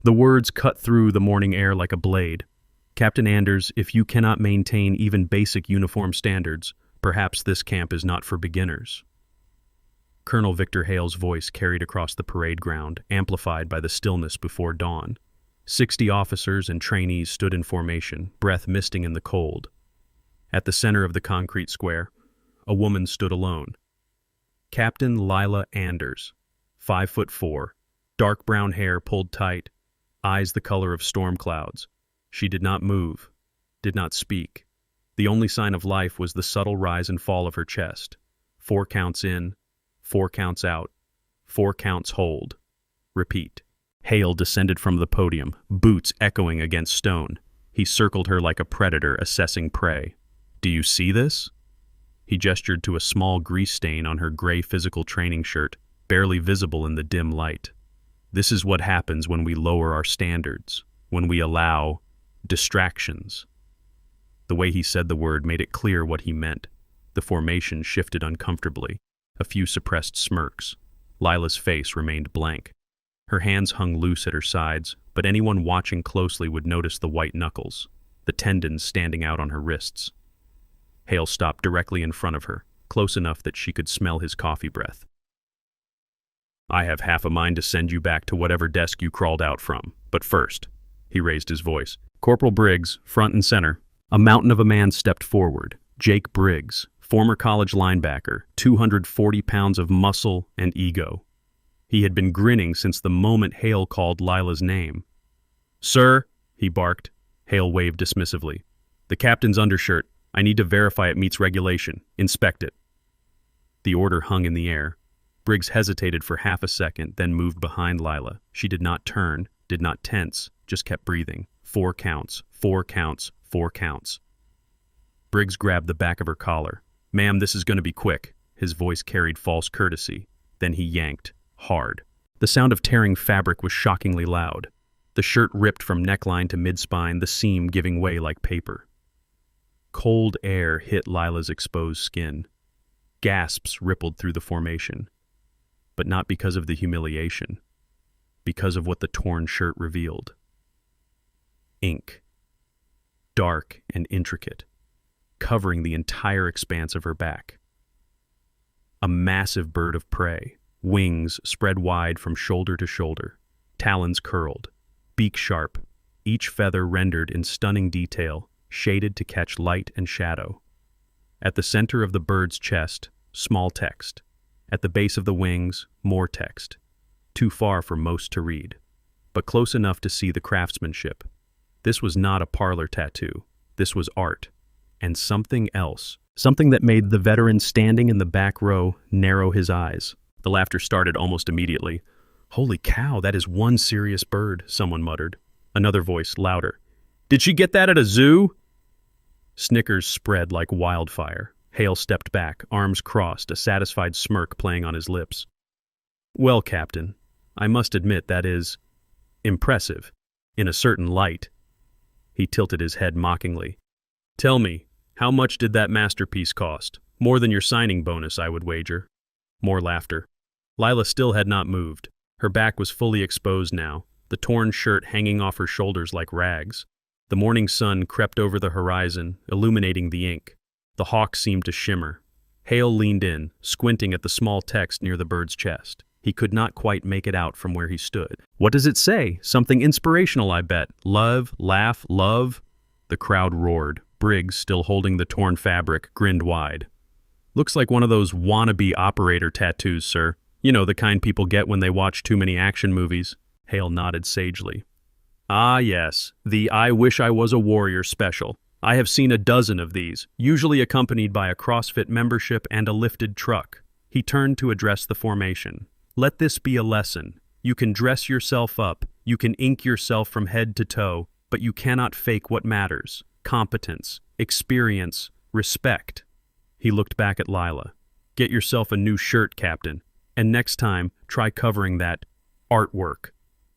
The words cut through the morning air like a blade. Captain Anders, if you cannot maintain even basic uniform standards, perhaps this camp is not for beginners. Colonel Victor Hale's voice carried across the parade ground, amplified by the stillness before dawn. 60 officers and trainees stood in formation, breath misting in the cold. At the center of the concrete square, a woman stood alone. Captain Lila Anders, 5'4", dark brown hair pulled tight, eyes the color of storm clouds. She did not move, did not speak. The only sign of life was the subtle rise and fall of her chest. 4 counts in, 4 counts out, 4 counts hold. Repeat. Hale descended from the podium, boots echoing against stone. He circled her like a predator assessing prey. Do you see this? He gestured to a small grease stain on her gray physical training shirt, barely visible in the dim light. This is what happens when we lower our standards, when we allow distractions. The way he said the word made it clear what he meant. The formation shifted uncomfortably, a few suppressed smirks. Lila's face remained blank. Her hands hung loose at her sides, but anyone watching closely would notice the white knuckles, the tendons standing out on her wrists. Hale stopped directly in front of her, close enough that she could smell his coffee breath. I have half a mind to send you back to whatever desk you crawled out from, but first, he raised his voice. Corporal Briggs, front and center. A mountain of a man stepped forward. Jake Briggs, former college linebacker, 240 pounds of muscle and ego. He had been grinning since the moment Hale called Lila's name. Sir, he barked. Hale waved dismissively. The captain's undershirt. I need to verify it meets regulation. Inspect it. The order hung in the air. Briggs hesitated for half a second, then moved behind Lila. She did not turn, did not tense, just kept breathing. 4 counts, 4 counts, 4 counts. Briggs grabbed the back of her collar. Ma'am, this is going to be quick. His voice carried false courtesy. Then he yanked, hard. The sound of tearing fabric was shockingly loud. The shirt ripped from neckline to mid-spine, the seam giving way like paper. Cold air hit Lila's exposed skin. Gasps rippled through the formation. But not because of the humiliation. Because of what the torn shirt revealed. Ink. Dark and intricate, covering the entire expanse of her back. A massive bird of prey, wings spread wide from shoulder to shoulder, talons curled, beak sharp, each feather rendered in stunning detail, shaded to catch light and shadow. At the center of the bird's chest, small text. At the base of the wings, more text. Too far for most to read, but close enough to see the craftsmanship. This was not a parlor tattoo. This was art. And something else. Something that made the veteran standing in the back row narrow his eyes. The laughter started almost immediately. Holy cow, that is one serious bird, someone muttered. Another voice, louder. Did she get that at a zoo? Snickers spread like wildfire. Hale stepped back, arms crossed, a satisfied smirk playing on his lips. Well, Captain, I must admit that is impressive, in a certain light. He tilted his head mockingly. Tell me, how much did that masterpiece cost? More than your signing bonus, I would wager. More laughter. Lila still had not moved. Her back was fully exposed now, the torn shirt hanging off her shoulders like rags. The morning sun crept over the horizon, illuminating the ink. The hawk seemed to shimmer. Hale leaned in, squinting at the small text near the bird's chest. He could not quite make it out from where he stood. What does it say? Something inspirational, I bet. Love, laugh, love. The crowd roared. Briggs, still holding the torn fabric, grinned wide. Looks like one of those wannabe operator tattoos, sir. You know, the kind people get when they watch too many action movies. Hale nodded sagely. Ah, yes, the I wish I was a warrior special. I have seen a dozen of these, usually accompanied by a CrossFit membership and a lifted truck. He turned to address the formation. Let this be a lesson. You can dress yourself up, you can ink yourself from head to toe, but you cannot fake what matters. Competence, experience, respect. He looked back at Lila. Get yourself a new shirt, Captain, and next time, try covering that artwork.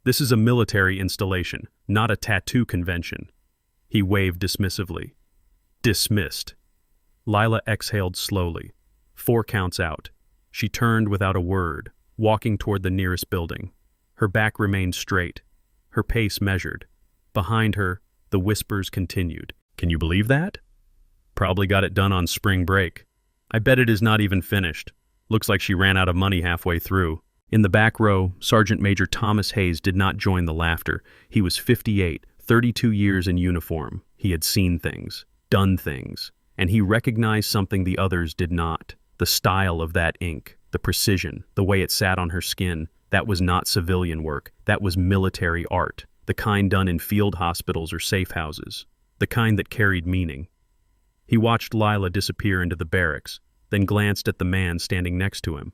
This is a military installation, not a tattoo convention. He waved dismissively. Dismissed. Lila exhaled slowly. 4 counts out. She turned without a word, walking toward the nearest building. Her back remained straight. her pace measured. Behind her, the whispers continued. Can you believe that? Probably got it done on spring break. I bet it is not even finished. Looks like she ran out of money halfway through. In the back row, Sergeant Major Thomas Hayes did not join the laughter. He was 58, 32 years in uniform. He had seen things, done things, and he recognized something the others did not. The style of that ink, the precision, the way it sat on her skin, that was not civilian work. That was military art, the kind done in field hospitals or safe houses, the kind that carried meaning. He watched Lila disappear into the barracks, then glanced at the man standing next to him.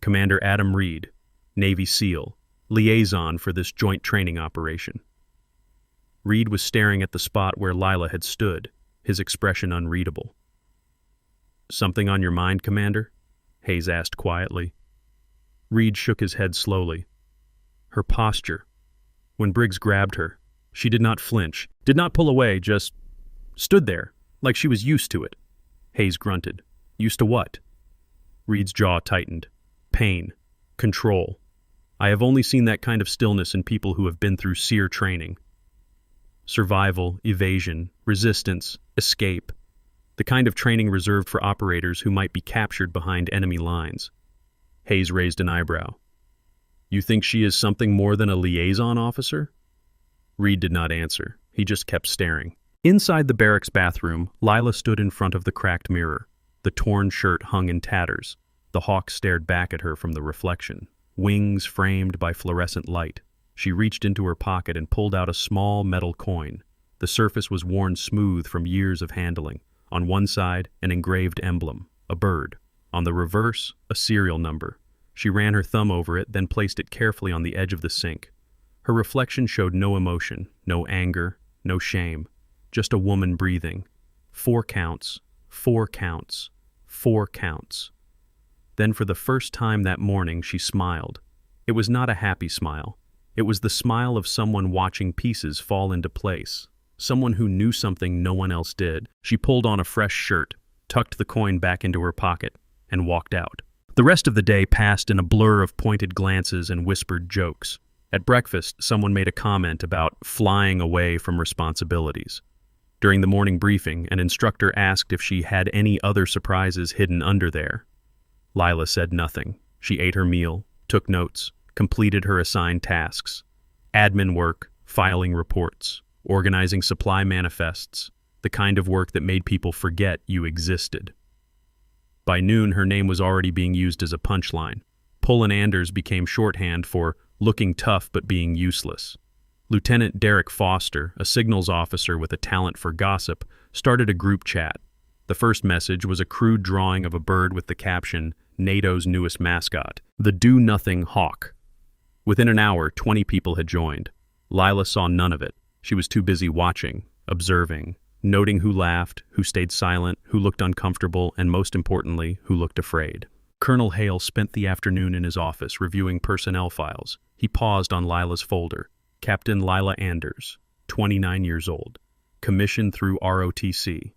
Commander Adam Reed, Navy SEAL, liaison for this joint training operation. Reed was staring at the spot where Lila had stood, his expression unreadable. Something on your mind, Commander? Hayes asked quietly. Reed shook his head slowly. Her posture. When Briggs grabbed her, she did not flinch, did not pull away, just stood there, like she was used to it. Hayes grunted. Used to what? Reed's jaw tightened. Pain. Control. I have only seen that kind of stillness in people who have been through SEER training. Survival, evasion, resistance, escape. The kind of training reserved for operators who might be captured behind enemy lines. Hayes raised an eyebrow. You think she is something more than a liaison officer? Reed did not answer. He just kept staring. Inside the barracks bathroom, Lila stood in front of the cracked mirror. The torn shirt hung in tatters. The hawk stared back at her from the reflection, wings framed by fluorescent light. She reached into her pocket and pulled out a small metal coin. The surface was worn smooth from years of handling. On one side, an engraved emblem, a bird. On the reverse, a serial number. She ran her thumb over it, then placed it carefully on the edge of the sink. Her reflection showed no emotion, no anger, no shame. Just a woman breathing. 4 counts, 4 counts, 4 counts. Then for the first time that morning, she smiled. It was not a happy smile. It was the smile of someone watching pieces fall into place. Someone who knew something no one else did. She pulled on a fresh shirt, tucked the coin back into her pocket, and walked out. The rest of the day passed in a blur of pointed glances and whispered jokes. At breakfast, someone made a comment about flying away from responsibilities. During the morning briefing, an instructor asked if she had any other surprises hidden under there. Lila said nothing. She ate her meal, took notes, completed her assigned tasks. Admin work, filing reports, organizing supply manifests, the kind of work that made people forget you existed. By noon, her name was already being used as a punchline. Pull and Anders became shorthand for looking tough but being useless. Lieutenant Derek Foster, a signals officer with a talent for gossip, started a group chat. The first message was a crude drawing of a bird with the caption, NATO's newest mascot, the do-nothing hawk. Within an hour, 20 people had joined. Lila saw none of it. She was too busy watching, observing, noting who laughed, who stayed silent, who looked uncomfortable, and most importantly, who looked afraid. Colonel Hale spent the afternoon in his office reviewing personnel files. He paused on Lila's folder. Captain Lila Anders, 29 years old, commissioned through ROTC.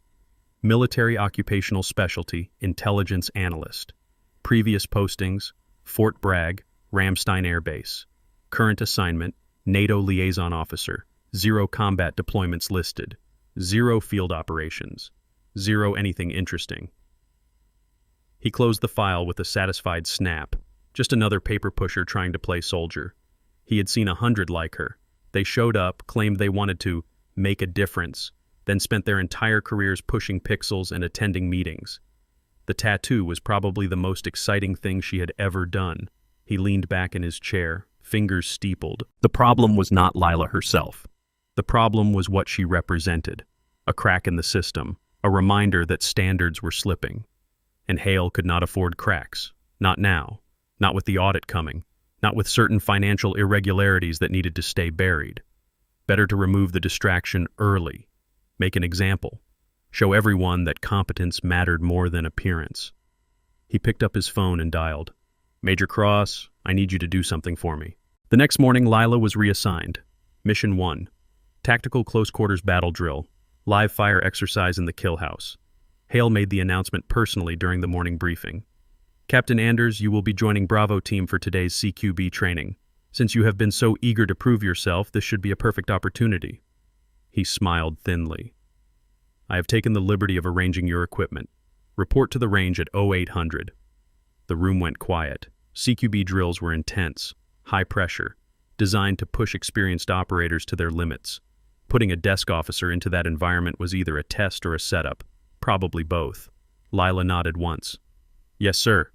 Military Occupational Specialty, Intelligence Analyst. Previous postings, Fort Bragg, Ramstein Air Base. Current assignment, NATO Liaison Officer. 0 combat deployments listed. 0 field operations. 0 anything interesting. He closed the file with a satisfied snap. Just another paper pusher trying to play soldier. He had seen 100 like her. They showed up, claimed they wanted to make a difference, then spent their entire careers pushing pixels and attending meetings. The tattoo was probably the most exciting thing she had ever done. He leaned back in his chair, fingers steepled. The problem was not Lila herself. The problem was what she represented. A crack in the system, a reminder that standards were slipping. And Hale could not afford cracks. Not now. Not with the audit coming. Not with certain financial irregularities that needed to stay buried. Better to remove the distraction early. Make an example. Show everyone that competence mattered more than appearance. He picked up his phone and dialed. Major Cross, I need you to do something for me. The next morning, Lila was reassigned. Mission 1. Tactical close quarters battle drill. Live fire exercise in the kill house. Hale made the announcement personally during the morning briefing. Captain Anders, you will be joining Bravo team for today's CQB training. Since you have been so eager to prove yourself, this should be a perfect opportunity." He smiled thinly. "I have taken the liberty of arranging your equipment. Report to the range at 0800. The room went quiet. CQB drills were intense, high pressure, designed to push experienced operators to their limits. Putting a desk officer into that environment was either a test or a setup, probably both. Lila nodded once. "Yes, sir."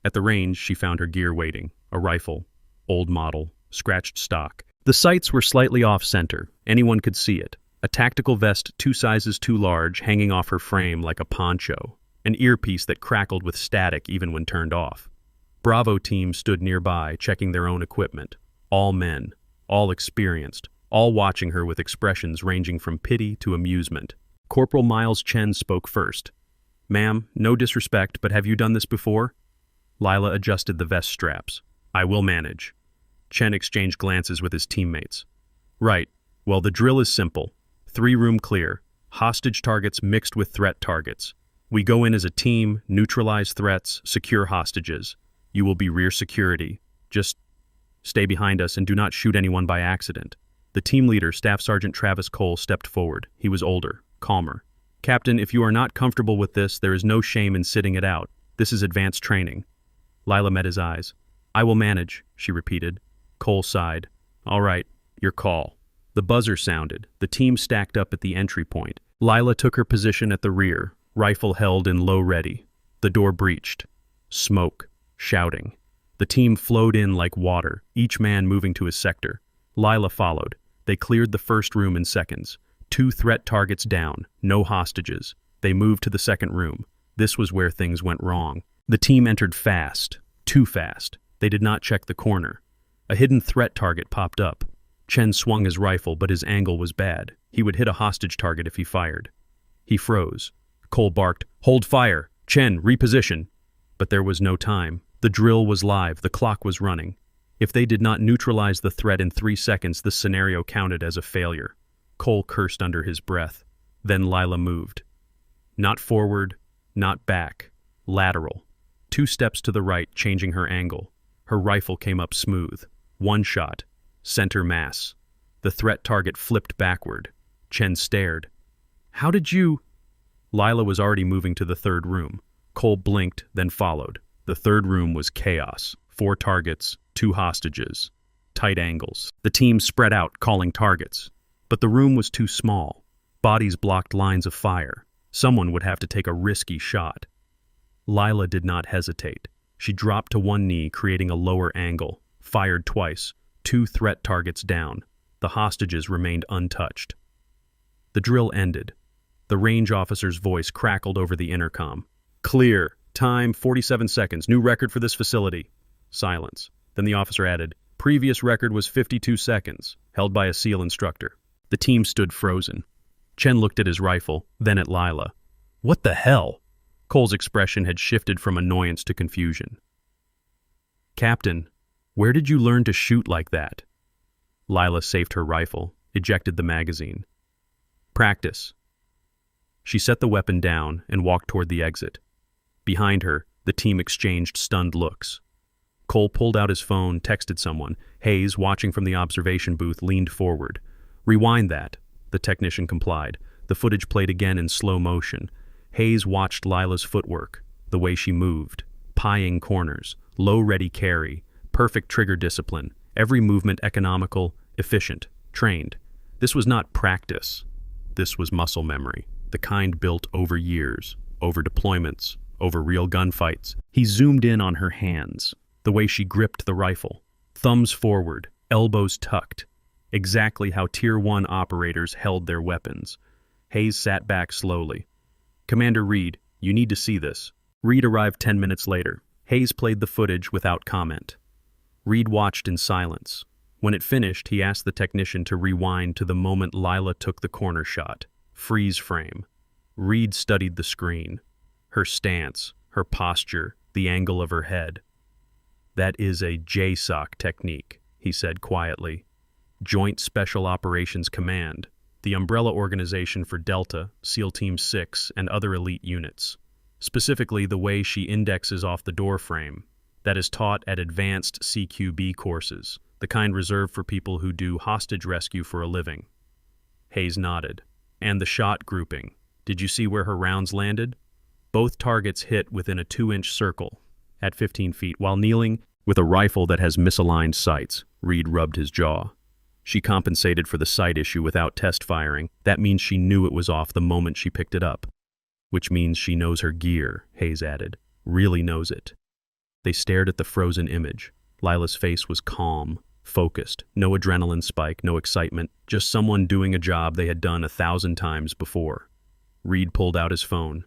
At the range, she found her gear waiting, a rifle, old model, scratched stock. The sights were slightly off-center. Anyone could see it. A tactical vest 2 sizes too large hanging off her frame like a poncho. An earpiece that crackled with static even when turned off. Bravo team stood nearby, checking their own equipment. All men, all experienced, all watching her with expressions ranging from pity to amusement. Corporal Miles Chen spoke first. "Ma'am, no disrespect, but have you done this before?" Lila adjusted the vest straps. "I will manage." Chen exchanged glances with his teammates. "Right. Well, the drill is simple. 3-room clear. Hostage targets mixed with threat targets. We go in as a team, neutralize threats, secure hostages. You will be rear security. Just stay behind us and do not shoot anyone by accident." The team leader, Staff Sergeant Travis Cole, stepped forward. He was older, calmer. "Captain, if you are not comfortable with this, there is no shame in sitting it out. This is advanced training." Lila met his eyes. "I will manage," she repeated. Cole sighed. "All right, your call." The buzzer sounded. The team stacked up at the entry point. Lila took her position at the rear, rifle held in low ready. The door breached. Smoke. Shouting. The team flowed in like water, each man moving to his sector. Lila followed. They cleared the first room in seconds. 2 threat targets down, no hostages. They moved to the second room. This was where things went wrong. The team entered fast, too fast. They did not check the corner. A hidden threat target popped up. Chen swung his rifle, but his angle was bad. He would hit a hostage target if he fired. He froze. Cole barked, "Hold fire! Chen, reposition!" But there was no time. The drill was live, the clock was running. If they did not neutralize the threat in 3 seconds, the scenario counted as a failure. Cole cursed under his breath. Then Lila moved. Not forward, not back. Lateral. 2 steps to the right, changing her angle. Her rifle came up smooth. 1 shot. Center mass. The threat target flipped backward. Chen stared. "How did you—" Lila was already moving to the 3rd room. Cole blinked, then followed. The 3rd room was chaos. 4 targets, 2 hostages. Tight angles. The team spread out, calling targets. But the room was too small. Bodies blocked lines of fire. Someone would have to take a risky shot. Lila did not hesitate. She dropped to one knee, creating a lower angle. Fired twice. 2 threat targets down. The hostages remained untouched. The drill ended. The range officer's voice crackled over the intercom. "Clear. Time 47 seconds. New record for this facility." Silence. Then the officer added, "Previous record was 52 seconds, held by a SEAL instructor." The team stood frozen. Chen looked at his rifle, then at Lila. "What the hell?" Cole's expression had shifted from annoyance to confusion. "Captain, where did you learn to shoot like that?" Lila safed her rifle, ejected the magazine. "Practice." She set the weapon down and walked toward the exit. Behind her, the team exchanged stunned looks. Cole pulled out his phone, texted someone. Hayes, watching from the observation booth, leaned forward. "Rewind that." The technician complied. The footage played again in slow motion. Hayes watched Lila's footwork, the way she moved, pieing corners, low ready carry, perfect trigger discipline, every movement economical, efficient, trained. This was not practice. This was muscle memory, the kind built over years, over deployments, over real gunfights. He zoomed in on her hands, the way she gripped the rifle, thumbs forward, elbows tucked, exactly how Tier 1 operators held their weapons. Hayes sat back slowly. "Commander Reed, you need to see this." Reed arrived 10 minutes later. Hayes played the footage without comment. Reed watched in silence. When it finished, he asked the technician to rewind to the moment Lila took the corner shot. Freeze frame. Reed studied the screen. Her stance, her posture, the angle of her head. "That is a JSOC technique," he said quietly. "Joint Special Operations Command, the umbrella organization for Delta, SEAL Team 6, and other elite units. Specifically, the way she indexes off the door frame. That is taught at advanced CQB courses, the kind reserved for people who do hostage rescue for a living. Hayes nodded. And the shot grouping. Did you see where her rounds landed? Both targets hit within a 2-inch circle, at 15 feet, while kneeling with a rifle that has misaligned sights. Reed rubbed his jaw. She compensated for the sight issue without test firing. That means she knew it was off the moment she picked it up. Which means she knows her gear, Hayes added. Really knows it. They stared at the frozen image. Lila's face was calm, focused, no adrenaline spike, no excitement, just someone doing a job they had done 1,000 times before. Reed pulled out his phone.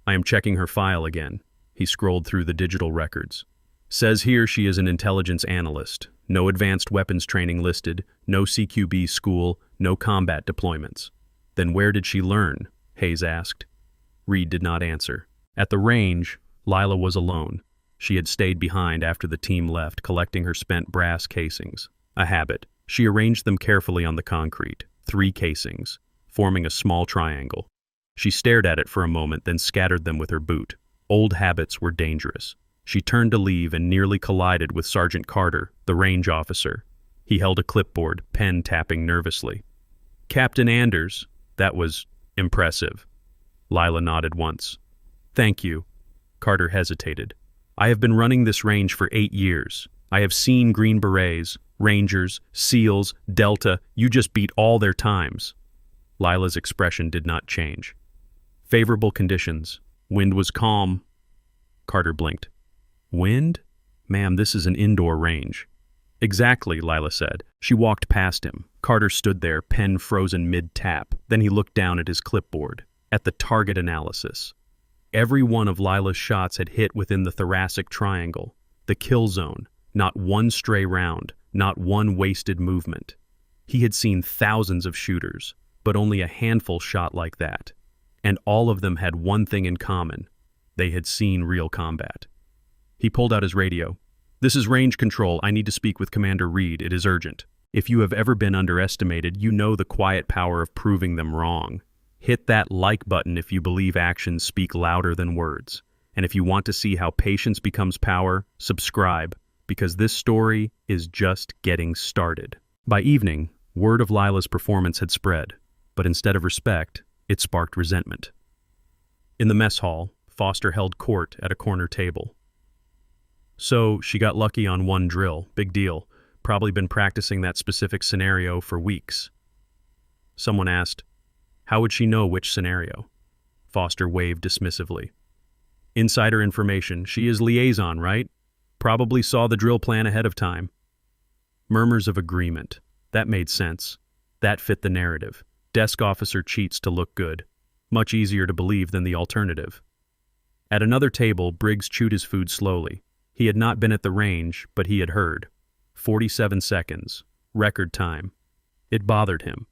I am checking her file again. He scrolled through the digital records. Says here she is an intelligence analyst. No advanced weapons training listed, no CQB school, no combat deployments. Then where did she learn? Hayes asked. Reed did not answer. At the range, Lila was alone. She had stayed behind after the team left, collecting her spent brass casings. A habit. She arranged them carefully on the concrete, 3 casings, forming a small triangle. She stared at it for a moment, then scattered them with her boot. Old habits were dangerous. She turned to leave and nearly collided with Sergeant Carter, the range officer. He held a clipboard, pen tapping nervously. Captain Anders, that was impressive. Lila nodded once. Thank you. Carter hesitated. I have been running this range for 8 years. I have seen Green Berets, Rangers, SEALs, Delta. You just beat all their times. Lila's expression did not change. Favorable conditions. Wind was calm. Carter blinked. Wind? Ma'am, this is an indoor range. Exactly, Lila said. She walked past him. Carter stood there, pen frozen mid-tap. Then he looked down at his clipboard, at the target analysis. Every one of Lila's shots had hit within the thoracic triangle, the kill zone, not one stray round, not one wasted movement. He had seen thousands of shooters, but only a handful shot like that. And all of them had one thing in common. They had seen real combat. He pulled out his radio. This is range control. I need to speak with Commander Reed. It is urgent. If you have ever been underestimated, you know the quiet power of proving them wrong. Hit that like button if you believe actions speak louder than words. And if you want to see how patience becomes power, subscribe, because this story is just getting started. By evening, word of Lila's performance had spread, but instead of respect, it sparked resentment. In the mess hall, Foster held court at a corner table. So, she got lucky on one drill. Big deal. Probably been practicing that specific scenario for weeks. Someone asked, how would she know which scenario? Foster waved dismissively. Insider information. She is liaison, right? Probably saw the drill plan ahead of time. Murmurs of agreement. That made sense. That fit the narrative. Desk officer cheats to look good. Much easier to believe than the alternative. At another table, Briggs chewed his food slowly. He had not been at the range, but he had heard. 47 seconds. Record time. It bothered him.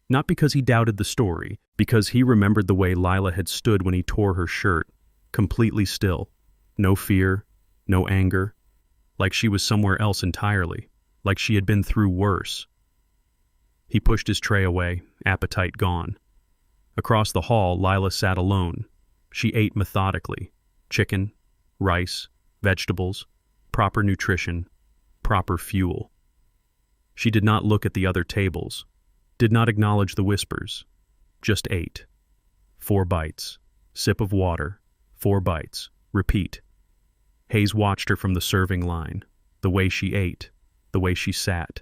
Not because he doubted the story, because he remembered the way Lila had stood when he tore her shirt, completely still. No fear, no anger. Like she was somewhere else entirely. Like she had been through worse. He pushed his tray away, appetite gone. Across the hall, Lila sat alone. She ate methodically. Chicken, rice, vegetables, proper nutrition, proper fuel. She did not look at the other tables, did not acknowledge the whispers, just ate. 4 bites, sip of water, 4 bites, repeat. Hayes watched her from the serving line, the way she ate, the way she sat.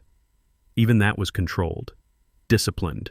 Even that was controlled, disciplined.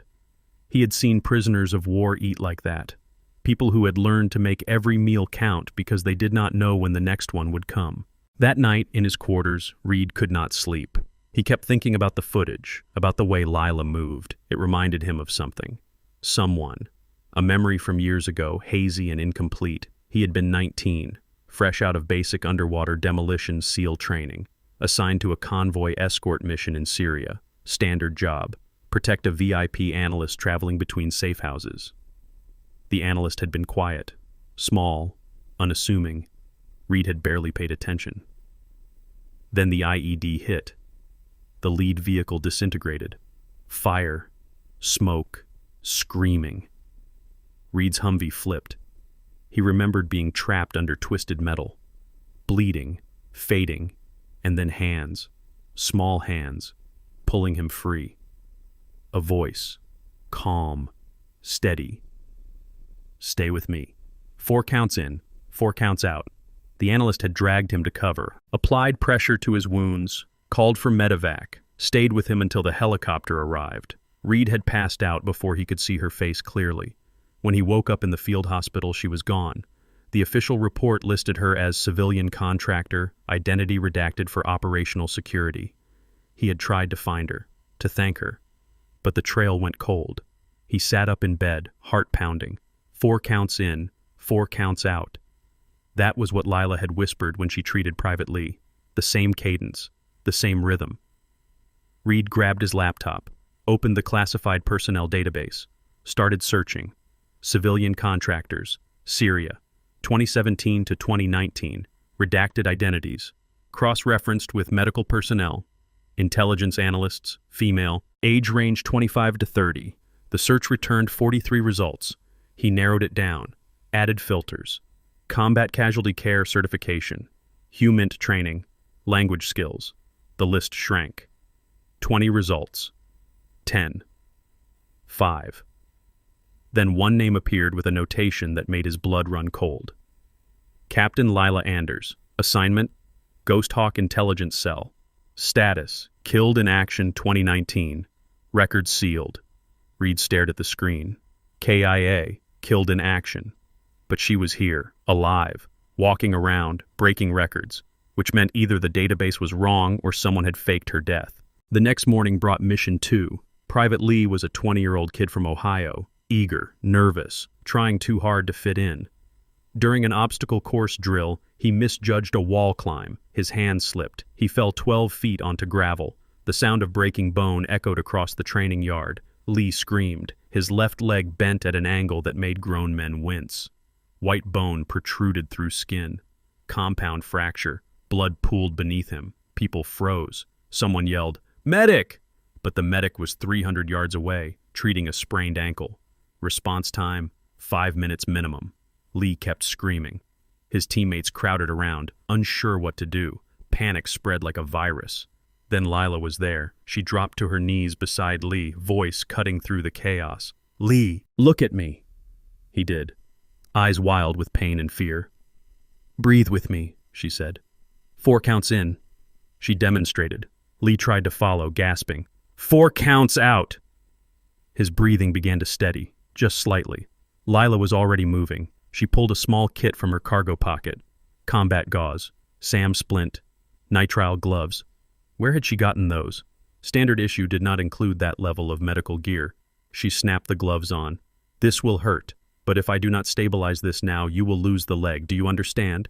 He had seen prisoners of war eat like that. People who had learned to make every meal count because they did not know when the next one would come. That night, in his quarters, Reed could not sleep. He kept thinking about the footage, about the way Lila moved. It reminded him of something. Someone. A memory from years ago, hazy and incomplete. He had been 19, fresh out of basic underwater demolition SEAL training, assigned to a convoy escort mission in Syria. Standard job. Protect a VIP analyst traveling between safe houses. The analyst had been quiet, small, unassuming. Reed had barely paid attention. Then the IED hit. The lead vehicle disintegrated. Fire, smoke, screaming. Reed's Humvee flipped. He remembered being trapped under twisted metal, bleeding, fading, and then hands. small hands, pulling him free. A voice, calm, steady. Stay with me. 4 counts in, 4 counts out. The analyst had dragged him to cover, applied pressure to his wounds, called for medevac, stayed with him until the helicopter arrived. Reed had passed out before he could see her face clearly. When he woke up in the field hospital, she was gone. The official report listed her as civilian contractor, identity redacted for operational security. He had tried to find her, to thank her, but the trail went cold. He sat up in bed, heart pounding. 4 counts in, 4 counts out. That was what Lila had whispered when she treated Private Lee. The same cadence, the same rhythm. Reed grabbed his laptop, opened the classified personnel database, started searching. Civilian contractors, Syria, 2017 to 2019, redacted identities, cross-referenced with medical personnel, intelligence analysts, female, age range 25 to 30. The search returned 43 results. He narrowed it down, added filters, combat casualty care certification, HUMINT training, language skills. The list shrank. 20 results. 10. 5. Then one name appeared with a notation that made his blood run cold. Captain Lila Anders. Assignment, Ghost Hawk Intelligence Cell. Status, killed in action 2019. Record sealed. Reed stared at the screen. KIA, killed in action. But she was here, alive, walking around, breaking records, which meant either the database was wrong or someone had faked her death. The next morning brought Mission 2. Private Lee was a 20-year-old kid from Ohio, eager, nervous, trying too hard to fit in. During an obstacle course drill, he misjudged a wall climb. His hand slipped. He fell 12 feet onto gravel. The sound of breaking bone echoed across the training yard. Lee screamed. His left leg bent at an angle that made grown men wince. White bone protruded through skin. Compound fracture. Blood pooled beneath him. People froze. Someone yelled, "Medic!" But the medic was 300 yards away, treating a sprained ankle. Response time, 5 minutes minimum. Lee kept screaming. His teammates crowded around, unsure what to do. Panic spread like a virus. Then Lila was there. She dropped to her knees beside Lee, voice cutting through the chaos. "Lee, look at me." He did, eyes wild with pain and fear. "Breathe with me," she said. 4 counts in. She demonstrated. Lee tried to follow, gasping. 4 counts out! His breathing began to steady, just slightly. Lila was already moving. She pulled a small kit from her cargo pocket. Combat gauze, SAM splint, nitrile gloves. Where had she gotten those? Standard issue did not include that level of medical gear. She snapped the gloves on. "This will hurt, but if I do not stabilize this now, you will lose the leg. Do you understand?"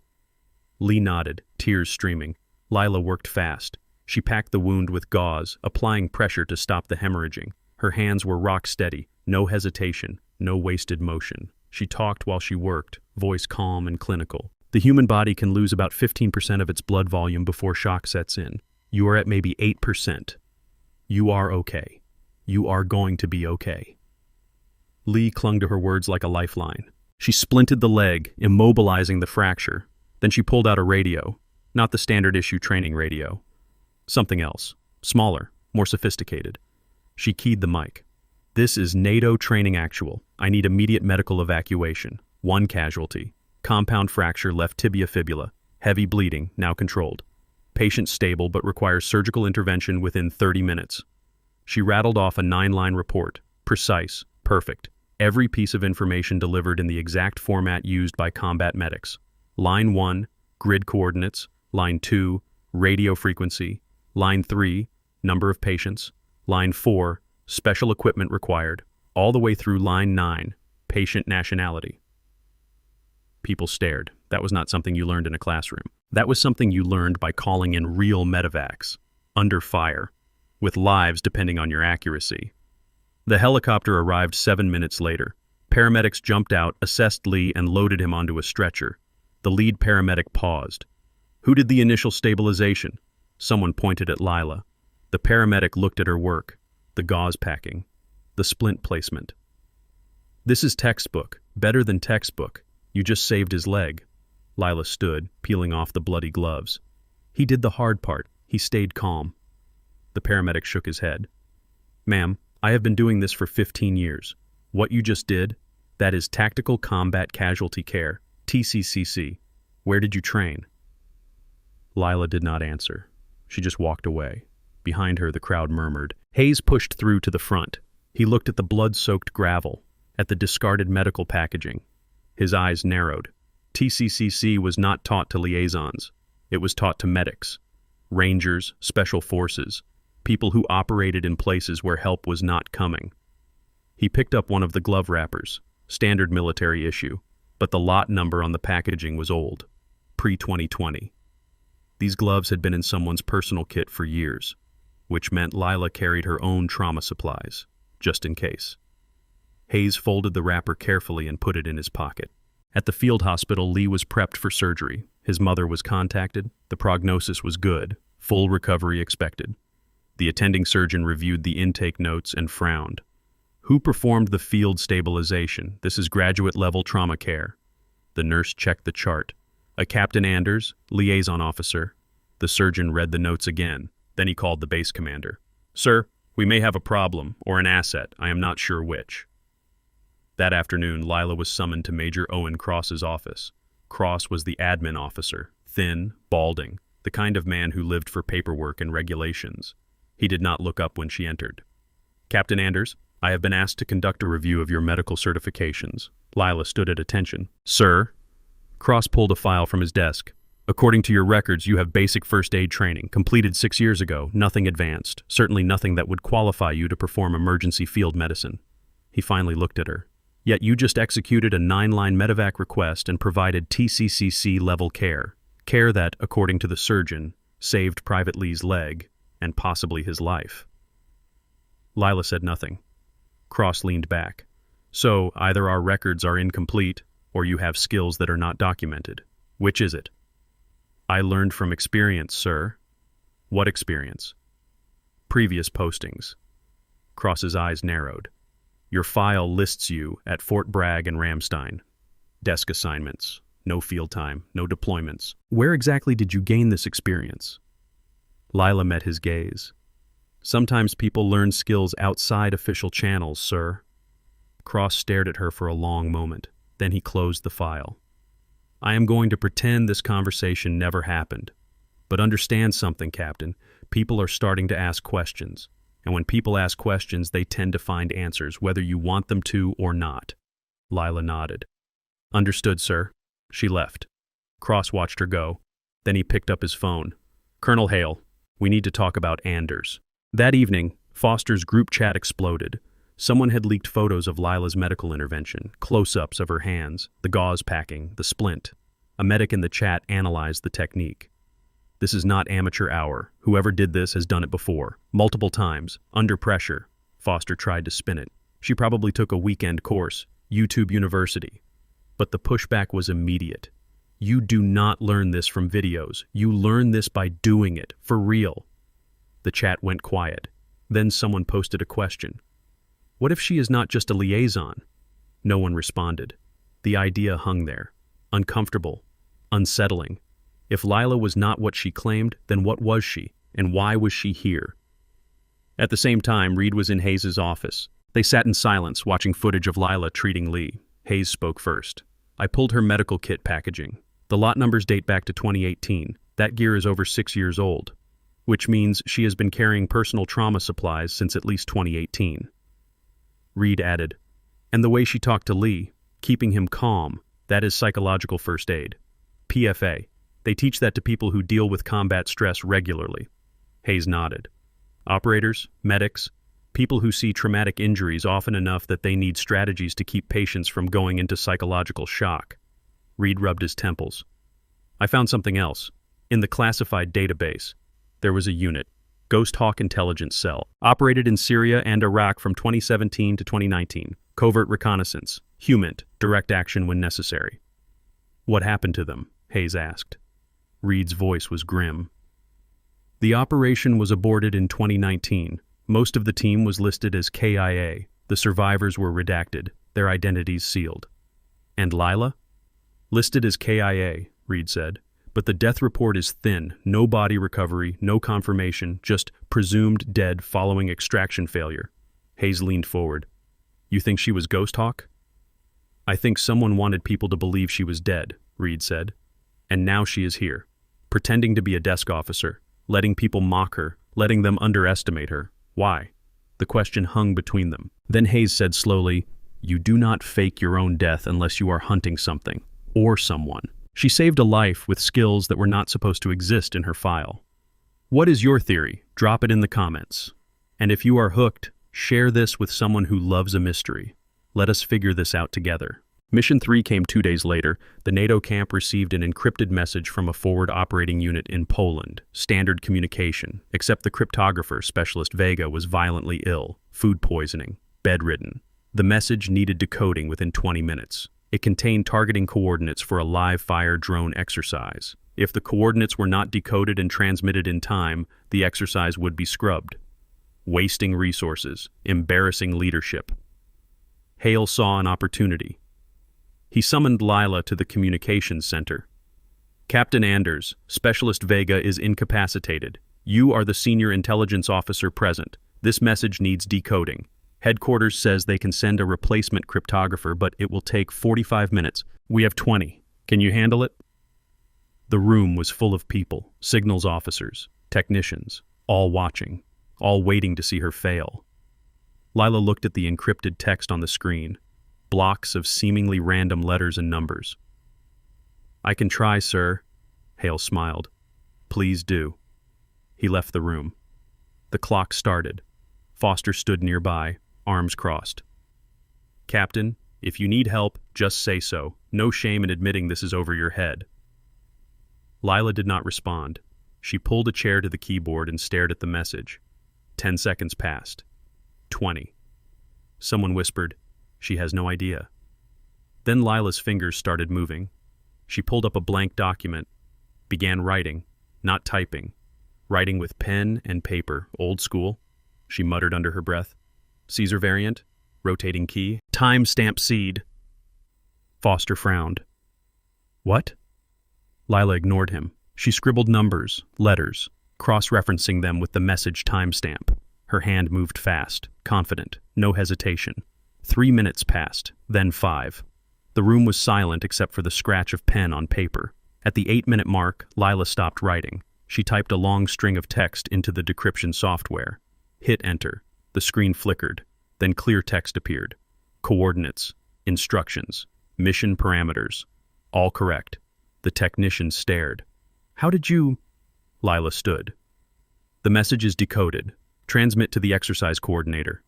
Lee nodded, tears streaming. Lila worked fast. She packed the wound with gauze, applying pressure to stop the hemorrhaging. Her hands were rock steady, no hesitation, no wasted motion. She talked while she worked, voice calm and clinical. The human body can lose about 15% of its blood volume before shock sets in. You are at maybe 8%. You are okay. You are going to be okay. Lee clung to her words like a lifeline. She splinted the leg, immobilizing the fracture. Then she pulled out a radio, not the standard issue training radio. Something else, smaller, more sophisticated. She keyed the mic. "This is NATO training actual. I need immediate medical evacuation. 1 casualty. Compound fracture left tibia fibula. Heavy bleeding, now controlled. Patient stable but requires surgical intervention within 30 minutes. She rattled off a 9-line report. Precise, perfect. Every piece of information delivered in the exact format used by combat medics. Line 1, grid coordinates. Line 2, radio frequency. Line 3, number of patients. Line 4, special equipment required. All the way through line 9, patient nationality. People stared. That was not something you learned in a classroom. That was something you learned by calling in real medevacs, under fire, with lives depending on your accuracy. The helicopter arrived 7 minutes later. Paramedics jumped out, assessed Lee, and loaded him onto a stretcher. The lead paramedic paused. "Who did the initial stabilization?" Someone pointed at Lila. The paramedic looked at her work, the gauze packing, the splint placement. "This is textbook, better than textbook. You just saved his leg." Lila stood, peeling off the bloody gloves. "He did the hard part. He stayed calm. The paramedic shook his head. Ma'am, I have been doing this for 15 years. What you just did, that is Tactical Combat Casualty Care, TCCC. Where did you train? Lila did not answer. She just walked away. Behind her, the crowd murmured. Hayes pushed through to the front. He looked at the blood-soaked gravel, at the discarded medical packaging. His eyes narrowed. TCCC was not taught to liaisons. It was taught to medics, rangers, special forces, people who operated in places where help was not coming. He picked up one of the glove wrappers, standard military issue, but the lot number on the packaging was old, pre-2020. These gloves had been in someone's personal kit for years, which meant Lila carried her own trauma supplies, just in case. Hayes folded the wrapper carefully and put it in his pocket. At the field hospital, Lee was prepped for surgery. His mother was contacted. The prognosis was good. Full recovery expected. The attending surgeon reviewed the intake notes and frowned. Who performed the field stabilization? This is graduate-level trauma care. The nurse checked the chart. A Captain Anders, liaison officer. The surgeon read the notes again. Then he called the base commander. Sir, we may have a problem, or an asset. I am not sure which. That afternoon, Lila was summoned to Major Owen Cross's office. Cross was the admin officer, thin, balding, the kind of man who lived for paperwork and regulations. He did not look up when she entered. Captain Anders, I have been asked to conduct a review of your medical certifications. Lila stood at attention. Sir? Cross pulled a file from his desk. According to your records, you have basic first aid training, completed 6 years ago, nothing advanced, certainly nothing that would qualify you to perform emergency field medicine. He finally looked at her. Yet you just executed a 9-line medevac request and provided TCCC-level care. Care that, according to the surgeon, saved Private Lee's leg and possibly his life. Lila said nothing. Cross leaned back. So, either our records are incomplete, or you have skills that are not documented. Which is it? I learned from experience, sir. What experience? Previous postings. Cross's eyes narrowed. Your file lists you at Fort Bragg and Ramstein. Desk assignments, no field time, no deployments. Where exactly did you gain this experience? Lila met his gaze. Sometimes people learn skills outside official channels, sir. Cross stared at her for a long moment. Then he closed the file. I am going to pretend this conversation never happened. But understand something, Captain. People are starting to ask questions. And when people ask questions, they tend to find answers, whether you want them to or not. Lila nodded. Understood, sir. She left. Cross watched her go. Then he picked up his phone. Colonel Hale, we need to talk about Anders. That evening, Foster's group chat exploded. Someone had leaked photos of Lila's medical intervention, close-ups of her hands, the gauze packing, the splint. A medic in the chat analyzed the technique. This is not amateur hour. Whoever did this has done it before. Multiple times. Under pressure. Foster tried to spin it. She probably took a weekend course. YouTube University. But the pushback was immediate. You do not learn this from videos. You learn this by doing it. For real. The chat went quiet. Then someone posted a question. What if she is not just a liaison? No one responded. The idea hung there. Uncomfortable. Unsettling. If Lila was not what she claimed, then what was she, and why was she here? At the same time, Reed was in Hayes' office. They sat in silence, watching footage of Lila treating Lee. Hayes spoke first. I pulled her medical kit packaging. The lot numbers date back to 2018. That gear is over 6 years old, which means she has been carrying personal trauma supplies since at least 2018. Reed added, and the way she talked to Lee, keeping him calm, that is psychological first aid. PFA. They teach that to people who deal with combat stress regularly. Hayes nodded. Operators, medics, people who see traumatic injuries often enough that they need strategies to keep patients from going into psychological shock. Reed rubbed his temples. I found something else. In the classified database, there was a unit, Ghost Hawk Intelligence Cell, operated in Syria and Iraq from 2017 to 2019. Covert reconnaissance, HUMINT, direct action when necessary. What happened to them? Hayes asked. Reed's voice was grim. The operation was aborted in 2019. Most of the team was listed as KIA. The survivors were redacted, their identities sealed. And Lila? Listed as KIA, Reed said, But the death report is thin, no body recovery, no confirmation, just presumed dead following extraction failure. Hayes leaned forward. You think she was Ghost Hawk? I think someone wanted people to believe she was dead, Reed said. And now she is here, pretending to be a desk officer, letting people mock her, letting them underestimate her. Why? The question hung between them. Then Hayes said slowly, You do not fake your own death unless you are hunting something, or someone. She saved a life with skills that were not supposed to exist in her file. What is your theory? Drop it in the comments. And if you are hooked, share this with someone who loves a mystery. Let us figure this out together. Mission 3 came 2 days later. The NATO camp received an encrypted message from a forward operating unit in Poland. Standard communication, except the cryptographer, Specialist Vega, was violently ill, food poisoning, bedridden. The message needed decoding within 20 minutes. It contained targeting coordinates for a live-fire drone exercise. If the coordinates were not decoded and transmitted in time, the exercise would be scrubbed. Wasting resources, embarrassing leadership. Hale saw an opportunity. He summoned Lila to the communications center. Captain Anders, Specialist Vega is incapacitated. You are the senior intelligence officer present. This message needs decoding. Headquarters says they can send a replacement cryptographer, but it will take 45 minutes. We have 20. Can you handle it? The room was full of people, signals officers, technicians, all watching, all waiting to see her fail. Lila looked at the encrypted text on the screen, blocks of seemingly random letters and numbers. I can try, sir. Hale smiled. Please do. He left the room. The clock started. Foster stood nearby, arms crossed. Captain, if you need help, just say so. No shame in admitting this is over your head. Lila did not respond. She pulled a chair to the keyboard and stared at the message. 10 seconds passed. 20. Someone whispered, She has no idea. Then Lila's fingers started moving. She pulled up a blank document, began writing, not typing, writing with pen and paper, old school. She muttered under her breath. Caesar variant, rotating key, time-stamp seed. Foster frowned. What? Lila ignored him. She scribbled numbers, letters, cross-referencing them with the message timestamp. Her hand moved fast, confident, no hesitation. 3 minutes passed, then 5. The room was silent except for the scratch of pen on paper. At the 8-minute mark, Lila stopped writing. She typed a long string of text into the decryption software. Hit enter. The screen flickered. Then clear text appeared. Coordinates, instructions, mission parameters. All correct. The technician stared. How did you... Lila stood. The message is decoded. Transmit to the exercise coordinator.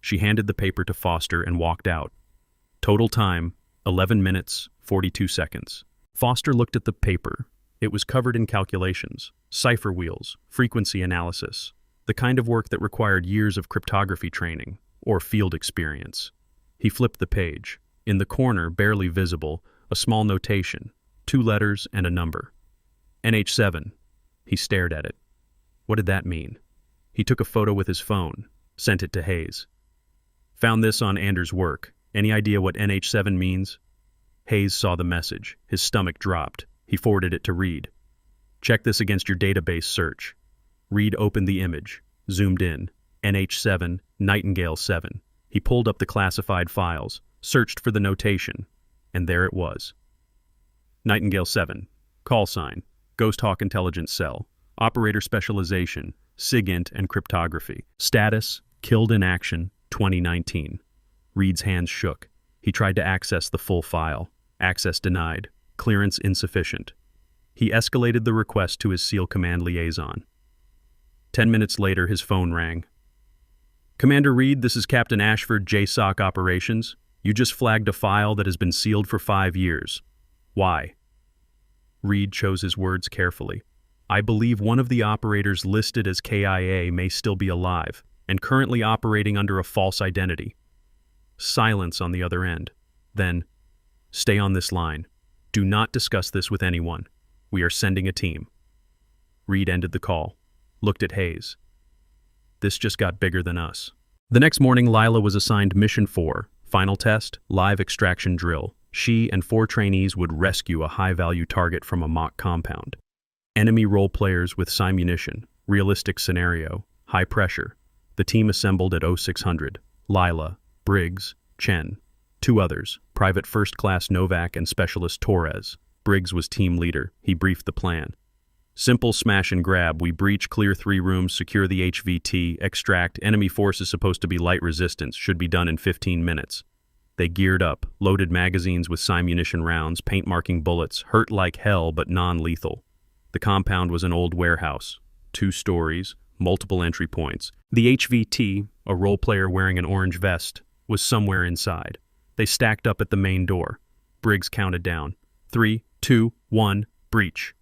She handed the paper to Foster and walked out. Total time, 11 minutes, 42 seconds. Foster looked at the paper. It was covered in calculations, cipher wheels, frequency analysis, the kind of work that required years of cryptography training or field experience. He flipped the page. In the corner, barely visible, a small notation, 2 letters and a number. NH7. He stared at it. What did that mean? He took a photo with his phone, sent it to Hayes. Found this on Anders' work. Any idea what NH7 means? Hayes saw the message. His stomach dropped. He forwarded it to Reed. Check this against your database search. Reed opened the image, zoomed in. NH7, Nightingale 7. He pulled up the classified files, searched for the notation, and there it was. Nightingale 7. Call sign. Ghost Hawk Intelligence Cell. Operator Specialization. SIGINT and Cryptography. Status, Killed in Action, 2019. Reed's hands shook. He tried to access the full file. Access denied. Clearance insufficient. He escalated the request to his SEAL Command liaison. 10 minutes later, his phone rang. Commander Reed, this is Captain Ashford, JSOC Operations. You just flagged a file that has been sealed for 5 years. Why? Reed chose his words carefully. I believe one of the operators listed as KIA may still be alive and currently operating under a false identity. Silence on the other end. Then, stay on this line. Do not discuss this with anyone. We are sending a team. Reed ended the call, looked at Hayes. This just got bigger than us. The next morning, Lila was assigned Mission 4, final test, live extraction drill. She and 4 trainees would rescue a high-value target from a mock compound. Enemy role players with simunition, realistic scenario, high pressure. The team assembled at 0600. Lila, Briggs, Chen. 2 others, Private First Class Novak and Specialist Torres. Briggs was team leader. He briefed the plan. Simple smash and grab. We breach, clear 3 rooms, secure the HVT, extract. Enemy force is supposed to be light resistance. Should be done in 15 minutes. They geared up, loaded magazines with simunition rounds, paint-marking bullets, hurt like hell but non-lethal. The compound was an old warehouse. 2 stories, multiple entry points. The HVT, a role player wearing an orange vest, was somewhere inside. They stacked up at the main door. Briggs counted down. 3, 2, 1, breach.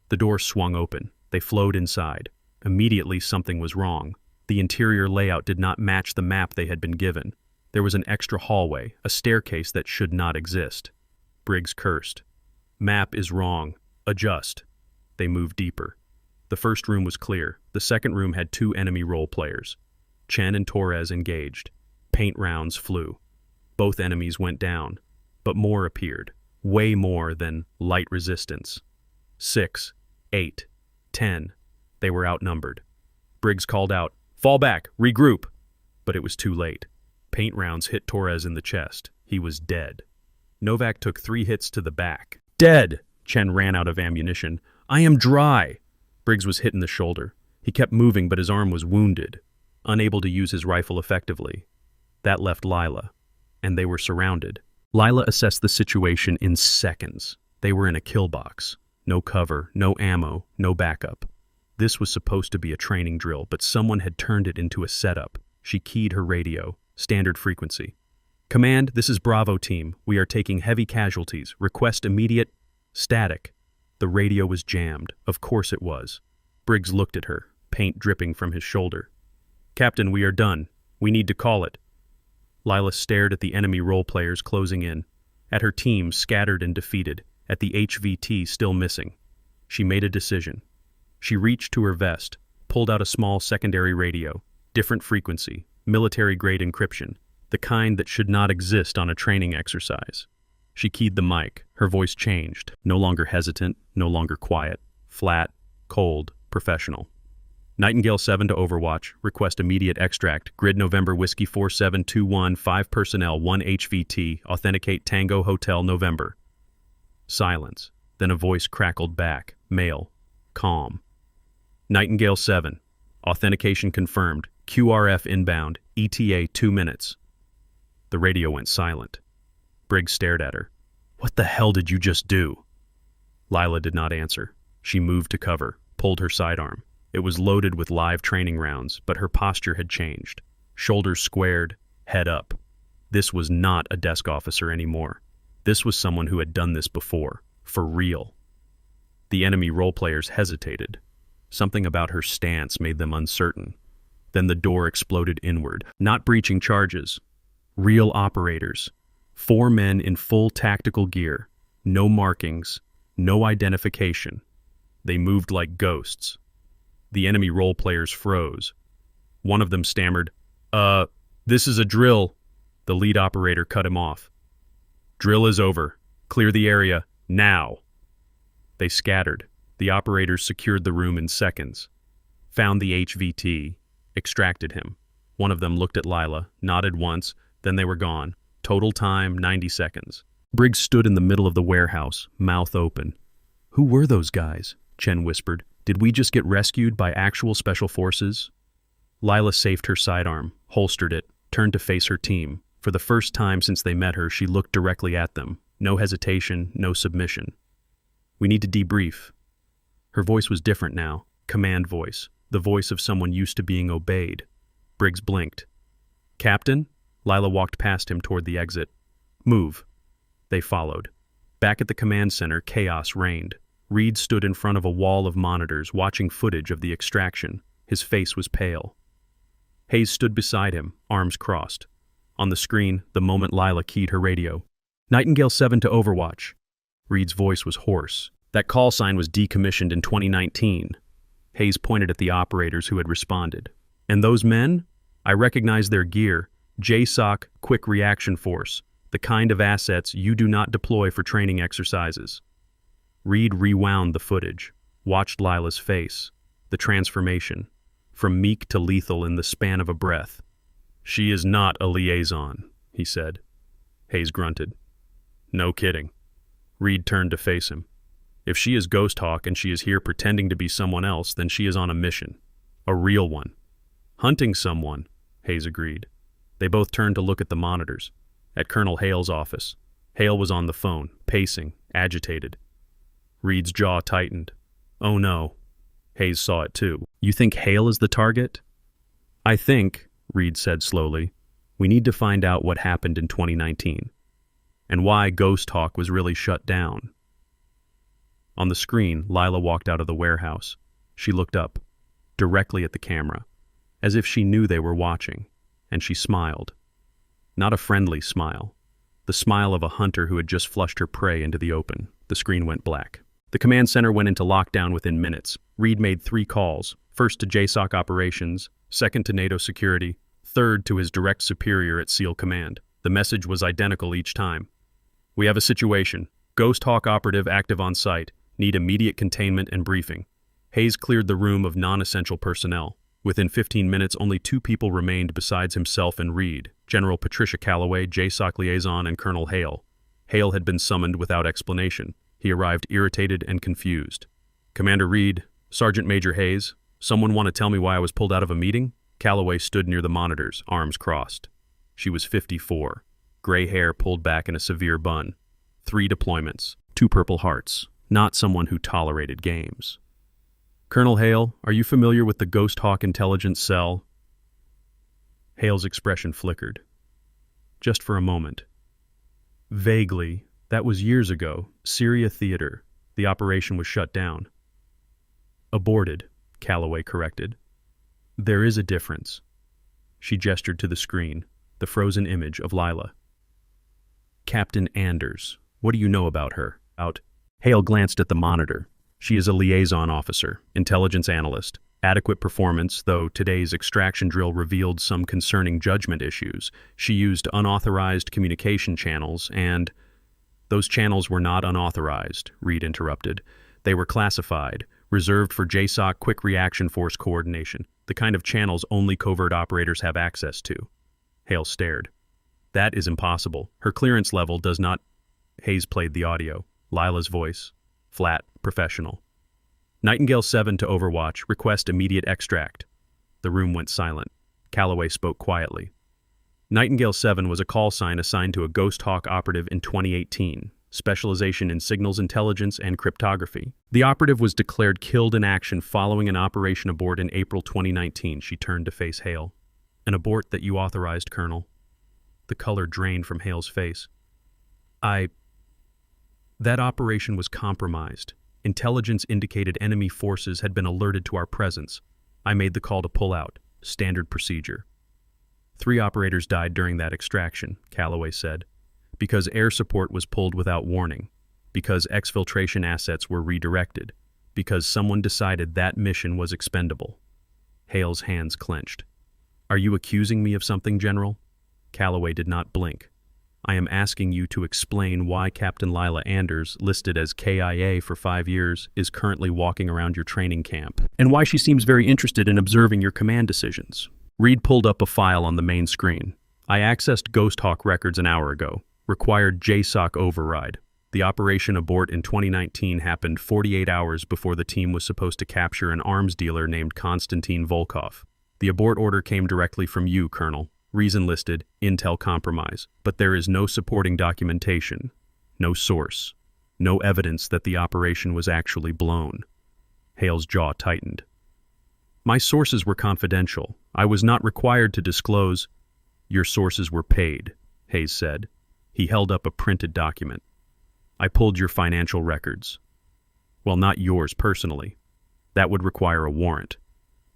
The door swung open. They flowed inside. Immediately something was wrong. The interior layout did not match the map they had been given. There was an extra hallway, a staircase that should not exist. Briggs cursed. Map is wrong. Adjust. They moved deeper. The first room was clear. The second room had 2 enemy role players. Chen and Torres engaged. Paint rounds flew. Both enemies went down, but more appeared. Way more than light resistance. 6, 8, 10. They were outnumbered. Briggs called out, "Fall back, regroup!" But it was too late. Paint rounds hit Torres in the chest. He was dead. Novak took 3 hits to the back. Dead! Chen ran out of ammunition. "I am dry!" Briggs was hit in the shoulder. He kept moving, but his arm was wounded, unable to use his rifle effectively. That left Lila, and they were surrounded. Lila assessed the situation in seconds. They were in a kill box. No cover, no ammo, no backup. This was supposed to be a training drill, but someone had turned it into a setup. She keyed her radio. Standard frequency. "Command, this is Bravo team. We are taking heavy casualties. Request immediate..." Static. The radio was jammed. Of course it was. Briggs looked at her, paint dripping from his shoulder. "Captain, we are done. We need to call it." Lila stared at the enemy role players closing in, at her team scattered and defeated, at the HVT still missing. She made a decision. She reached to her vest, pulled out a small secondary radio, different frequency, military-grade encryption, the kind that should not exist on a training exercise. She keyed the mic. Her voice changed, no longer hesitant, no longer quiet, flat, cold, professional. Nightingale 7 to Overwatch, request immediate extract, grid November Whiskey 4721, 5 personnel, 1 HVT, authenticate Tango Hotel November. Silence. Then a voice crackled back, male, calm. Nightingale 7, authentication confirmed, QRF inbound, ETA 2 minutes. The radio went silent. Briggs stared at her. "What the hell did you just do?" Lila did not answer. She moved to cover, pulled her sidearm. It was loaded with live training rounds, but her posture had changed. Shoulders squared, head up. This was not a desk officer anymore. This was someone who had done this before, for real. The enemy role players hesitated. Something about her stance made them uncertain. Then the door exploded inward. Not breaching charges. Real operators. 4 men in full tactical gear. No markings. No identification. They moved like ghosts. The enemy role players froze. One of them stammered, "This is a drill." The lead operator cut him off. "Drill is over. Clear the area, now." They scattered. The operators secured the room in seconds. Found the HVT. Extracted him. One of them looked at Lila, nodded once, then they were gone. Total time, 90 seconds. Briggs stood in the middle of the warehouse, mouth open. "Who were those guys?" Chen whispered. "Did we just get rescued by actual special forces?" Lila safed her sidearm, holstered it, turned to face her team. For the first time since they met her, she looked directly at them. No hesitation, no submission. "We need to debrief." Her voice was different now. Command voice. The voice of someone used to being obeyed. Briggs blinked. "Captain?" Lila walked past him toward the exit. "Move." They followed. Back at the command center, chaos reigned. Reed stood in front of a wall of monitors, watching footage of the extraction. His face was pale. Hayes stood beside him, arms crossed. On the screen, the moment Lila keyed her radio. "Nightingale 7 to Overwatch." Reed's voice was hoarse. "That call sign was decommissioned in 2019. Hayes pointed at the operators who had responded. "And those men? I recognize their gear. JSOC, Quick Reaction Force. The kind of assets you do not deploy for training exercises. Reed rewound the footage, watched Lila's face, the transformation, from meek to lethal in the span of a breath. "She is not a liaison," he said. Hayes grunted. "No kidding." Reed turned to face him. "If she is Ghost Hawk and she is here pretending to be someone else, then she is on a mission. A real one." "Hunting someone," Hayes agreed. They both turned to look at the monitors, at Colonel Hale's office. Hale was on the phone, pacing, agitated. Reed's jaw tightened. "Oh no." Hayes saw it too. "You think Hale is the target?" "I think," Reed said slowly, "we need to find out what happened in 2019, and why Ghost Hawk was really shut down." On the screen, Lila walked out of the warehouse. She looked up, directly at the camera, as if she knew they were watching, and she smiled. Not a friendly smile. The smile of a hunter who had just flushed her prey into the open. The screen went black. The command center went into lockdown within minutes. Reed made 3 calls, first to JSOC operations, second to NATO security, third to his direct superior at SEAL Command. The message was identical each time. "We have a situation. Ghost Hawk operative active on site. Need immediate containment and briefing." Hayes cleared the room of non-essential personnel. Within 15 minutes, only 2 people remained besides himself and Reed, General Patricia Calloway, JSOC liaison, and Colonel Hale. Hale had been summoned without explanation. He arrived irritated and confused. "Commander Reed, Sergeant Major Hayes, someone want to tell me why I was pulled out of a meeting?" Calloway stood near the monitors, arms crossed. She was 54, gray hair pulled back in a severe bun. 3 deployments, 2 Purple Hearts, not someone who tolerated games. "Colonel Hale, are you familiar with the Ghost Hawk intelligence cell?" Hale's expression flickered. Just for a moment. "Vaguely. That was years ago. Syria Theater. The operation was shut down." "Aborted," Calloway corrected. "There is a difference." She gestured to the screen, the frozen image of Lila. "Captain Anders. What do you know about her?" Hale glanced at the monitor. "She is a liaison officer, intelligence analyst. Adequate performance, though today's extraction drill revealed some concerning judgment issues. She used unauthorized communication channels and—" "Those channels were not unauthorized," Reed interrupted. "They were classified, reserved for JSOC Quick Reaction Force coordination, the kind of channels only covert operators have access to." Hale stared. "That is impossible. Her clearance level does not—" Hayes played the audio. Lila's voice. Flat, professional. "Nightingale 7 to Overwatch. Request immediate extract." The room went silent. Calloway spoke quietly. "Nightingale 7 was a call sign assigned to a Ghost Hawk operative in 2018. Specialization in signals intelligence and cryptography. The operative was declared killed in action following an operation abort in April 2019. She turned to face Hale. "An abort that you authorized, Colonel." The color drained from Hale's face. That operation was compromised. Intelligence indicated enemy forces had been alerted to our presence. I made the call to pull out. Standard procedure." 3 operators died during that extraction, Calloway said. "Because air support was pulled without warning. Because exfiltration assets were redirected. Because someone decided that mission was expendable." Hale's hands clenched. "Are you accusing me of something, General?" Calloway did not blink. "I am asking you to explain why Captain Lila Anders, listed as KIA for 5 years, is currently walking around your training camp, and why she seems very interested in observing your command decisions." Reed pulled up a file on the main screen. "I accessed Ghost Hawk records an hour ago. Required JSOC override. The operation abort in 2019 happened 48 hours before the team was supposed to capture an arms dealer named Konstantin Volkov. The abort order came directly from you, Colonel. Reason listed, intel compromise. But there is no supporting documentation, no source, no evidence that the operation was actually blown." Hale's jaw tightened. "My sources were confidential. I was not required to disclose—" "Your sources were paid," Hayes said. He held up a printed document. "I pulled your financial records. Well, not yours personally. That would require a warrant.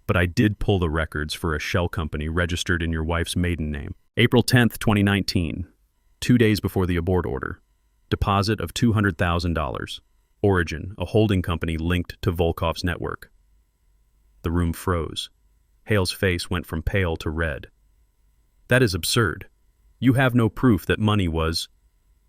But I did pull the records for a shell company registered in your wife's maiden name. April 10th, 2019, 2 days before the abort order. Deposit of $200,000. Origin, a holding company linked to Volkov's network." The room froze. Hale's face went from pale to red. "That is absurd. You have no proof that money was.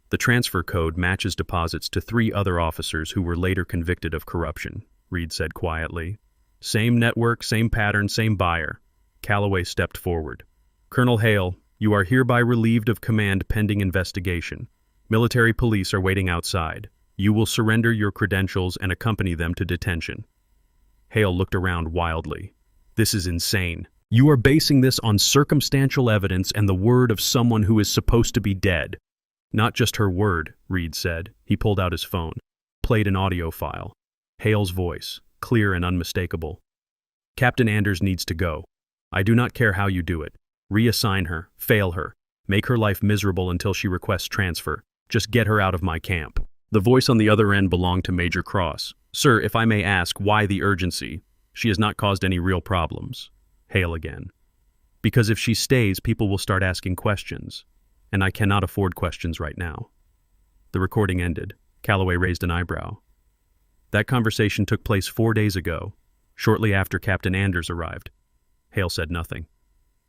The transfer code matches deposits to 3 other officers who were later convicted of corruption, Reed said quietly. Same network, same pattern, same buyer. Calloway stepped forward. Colonel Hale, you are hereby relieved of command pending investigation. Military police are waiting outside. You will surrender your credentials and accompany them to detention. Hale looked around wildly. This is insane. You are basing this on circumstantial evidence and the word of someone who is supposed to be dead. Not just her word, Reed said. He pulled out his phone, played an audio file. Hale's voice, clear and unmistakable. Captain Anders needs to go. I do not care how you do it. Reassign her, fail her, make her life miserable until she requests transfer. Just get her out of my camp. The voice on the other end belonged to Major Cross. Sir, if I may ask, why the urgency? She has not caused any real problems. Hale again. Because if she stays, people will start asking questions, and I cannot afford questions right now. The recording ended. Calloway raised an eyebrow. That conversation took place 4 days ago, shortly after Captain Anders arrived. Hale said nothing.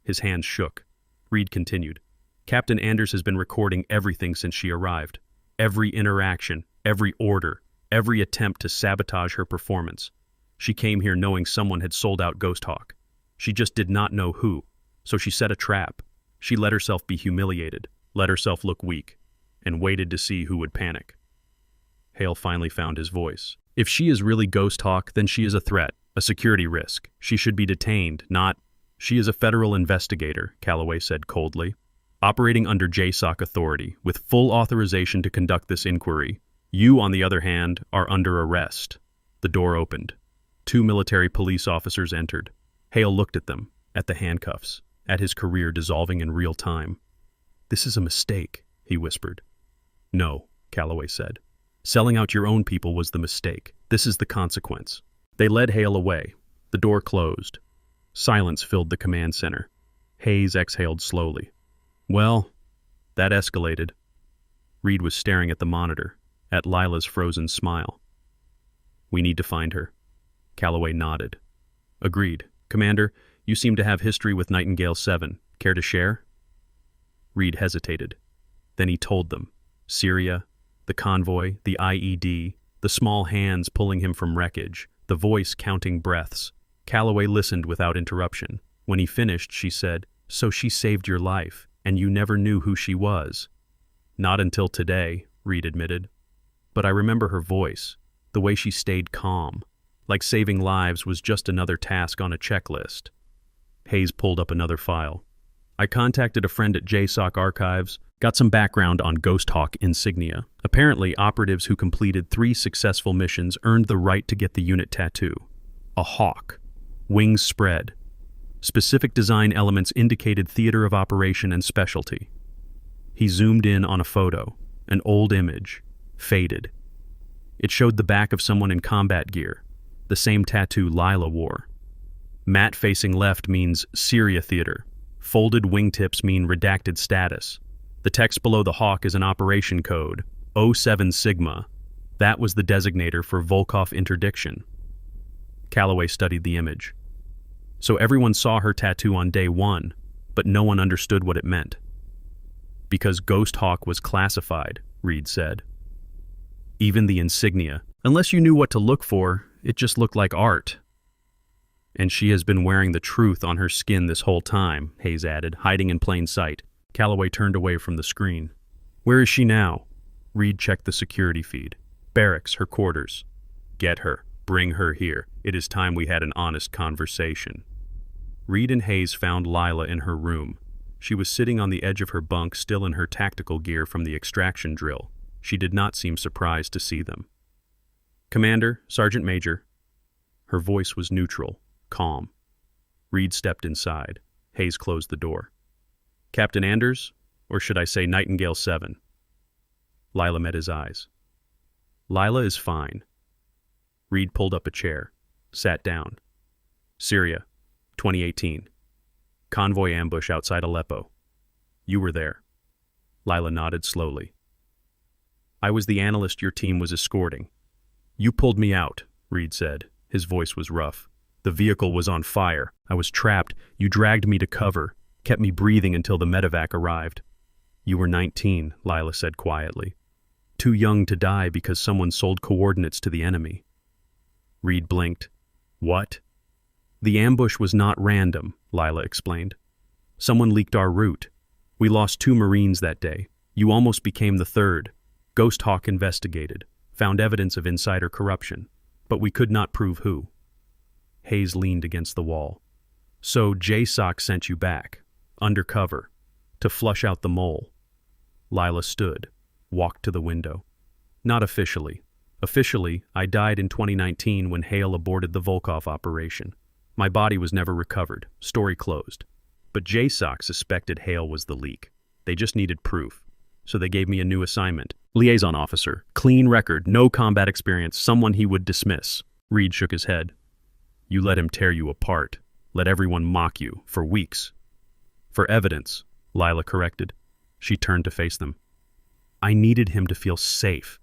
His hands shook. Reed continued. Captain Anders has been recording everything since she arrived. Every interaction, every order, every attempt to sabotage her performance. She came here knowing someone had sold out Ghost Hawk. She just did not know who, so she set a trap. She let herself be humiliated, let herself look weak, and waited to see who would panic. Hale finally found his voice. If she is really Ghost Hawk, then she is a threat, a security risk. She should be detained, not... She is a federal investigator, Calloway said coldly, operating under JSOC authority, with full authorization to conduct this inquiry. You, on the other hand, are under arrest. The door opened. 2 military police officers entered. Hale looked at them, at the handcuffs, at his career dissolving in real time. This is a mistake, he whispered. No, Calloway said. Selling out your own people was the mistake. This is the consequence. They led Hale away. The door closed. Silence filled the command center. Hayes exhaled slowly. Well, that escalated. Reed was staring at the monitor, at Lila's frozen smile. We need to find her. Calloway nodded. Agreed. Commander, you seem to have history with Nightingale 7. Care to share? Reed hesitated. Then he told them. Syria, the convoy, the IED, the small hands pulling him from wreckage, the voice counting breaths. Calloway listened without interruption. When he finished, she said, So she saved your life, and you never knew who she was. Not until today, Reed admitted. But I remember her voice, the way she stayed calm, like saving lives was just another task on a checklist. Hayes pulled up another file. I contacted a friend at JSOC Archives, got some background on Ghost Hawk insignia. Apparently, operatives who completed 3 successful missions earned the right to get the unit tattoo. A hawk. Wings spread. Specific design elements indicated theater of operation and specialty. He zoomed in on a photo, an old image, faded. It showed the back of someone in combat gear, the same tattoo Lila wore. Matte facing left means Syria theater. Folded wingtips mean redacted status. The text below the hawk is an operation code, 07 Sigma. That was the designator for Volkov interdiction. Calloway studied the image. So everyone saw her tattoo on day 1, but no one understood what it meant. Because Ghost Hawk was classified, Reed said. Even the insignia. Unless you knew what to look for, it just looked like art. And she has been wearing the truth on her skin this whole time, Hayes added, hiding in plain sight. Calloway turned away from the screen. Where is she now? Reed checked the security feed. Barracks, her quarters. Get her. Bring her here. It is time we had an honest conversation. Reed and Hayes found Lila in her room. She was sitting on the edge of her bunk, still in her tactical gear from the extraction drill. She did not seem surprised to see them. Commander, Sergeant Major. Her voice was neutral, calm. Reed stepped inside. Hayes closed the door. Captain Anders, or should I say Nightingale 7? Lila met his eyes. Lila is fine. Reed pulled up a chair, sat down. Syria, 2018. Convoy ambush outside Aleppo. You were there. Lila nodded slowly. I was the analyst your team was escorting. You pulled me out, Reed said. His voice was rough. The vehicle was on fire. I was trapped. You dragged me to cover, kept me breathing until the medevac arrived. You were 19, Lila said quietly. Too young to die because someone sold coordinates to the enemy. Reed blinked. What? The ambush was not random, Lila explained. Someone leaked our route. We lost 2 Marines that day. You almost became the 3rd. Ghost Hawk investigated, found evidence of insider corruption, but we could not prove who. Hayes leaned against the wall. So JSOC sent you back, undercover, to flush out the mole. Lila stood, walked to the window. Not officially. Officially, I died in 2019 when Hale aborted the Volkov operation. My body was never recovered. Story closed. But JSOC suspected Hale was the leak. They just needed proof. So they gave me a new assignment. Liaison officer. Clean record, no combat experience, someone he would dismiss. Reed shook his head. You let him tear you apart. Let everyone mock you, for weeks. For evidence, Lila corrected. She turned to face them. I needed him to feel safe,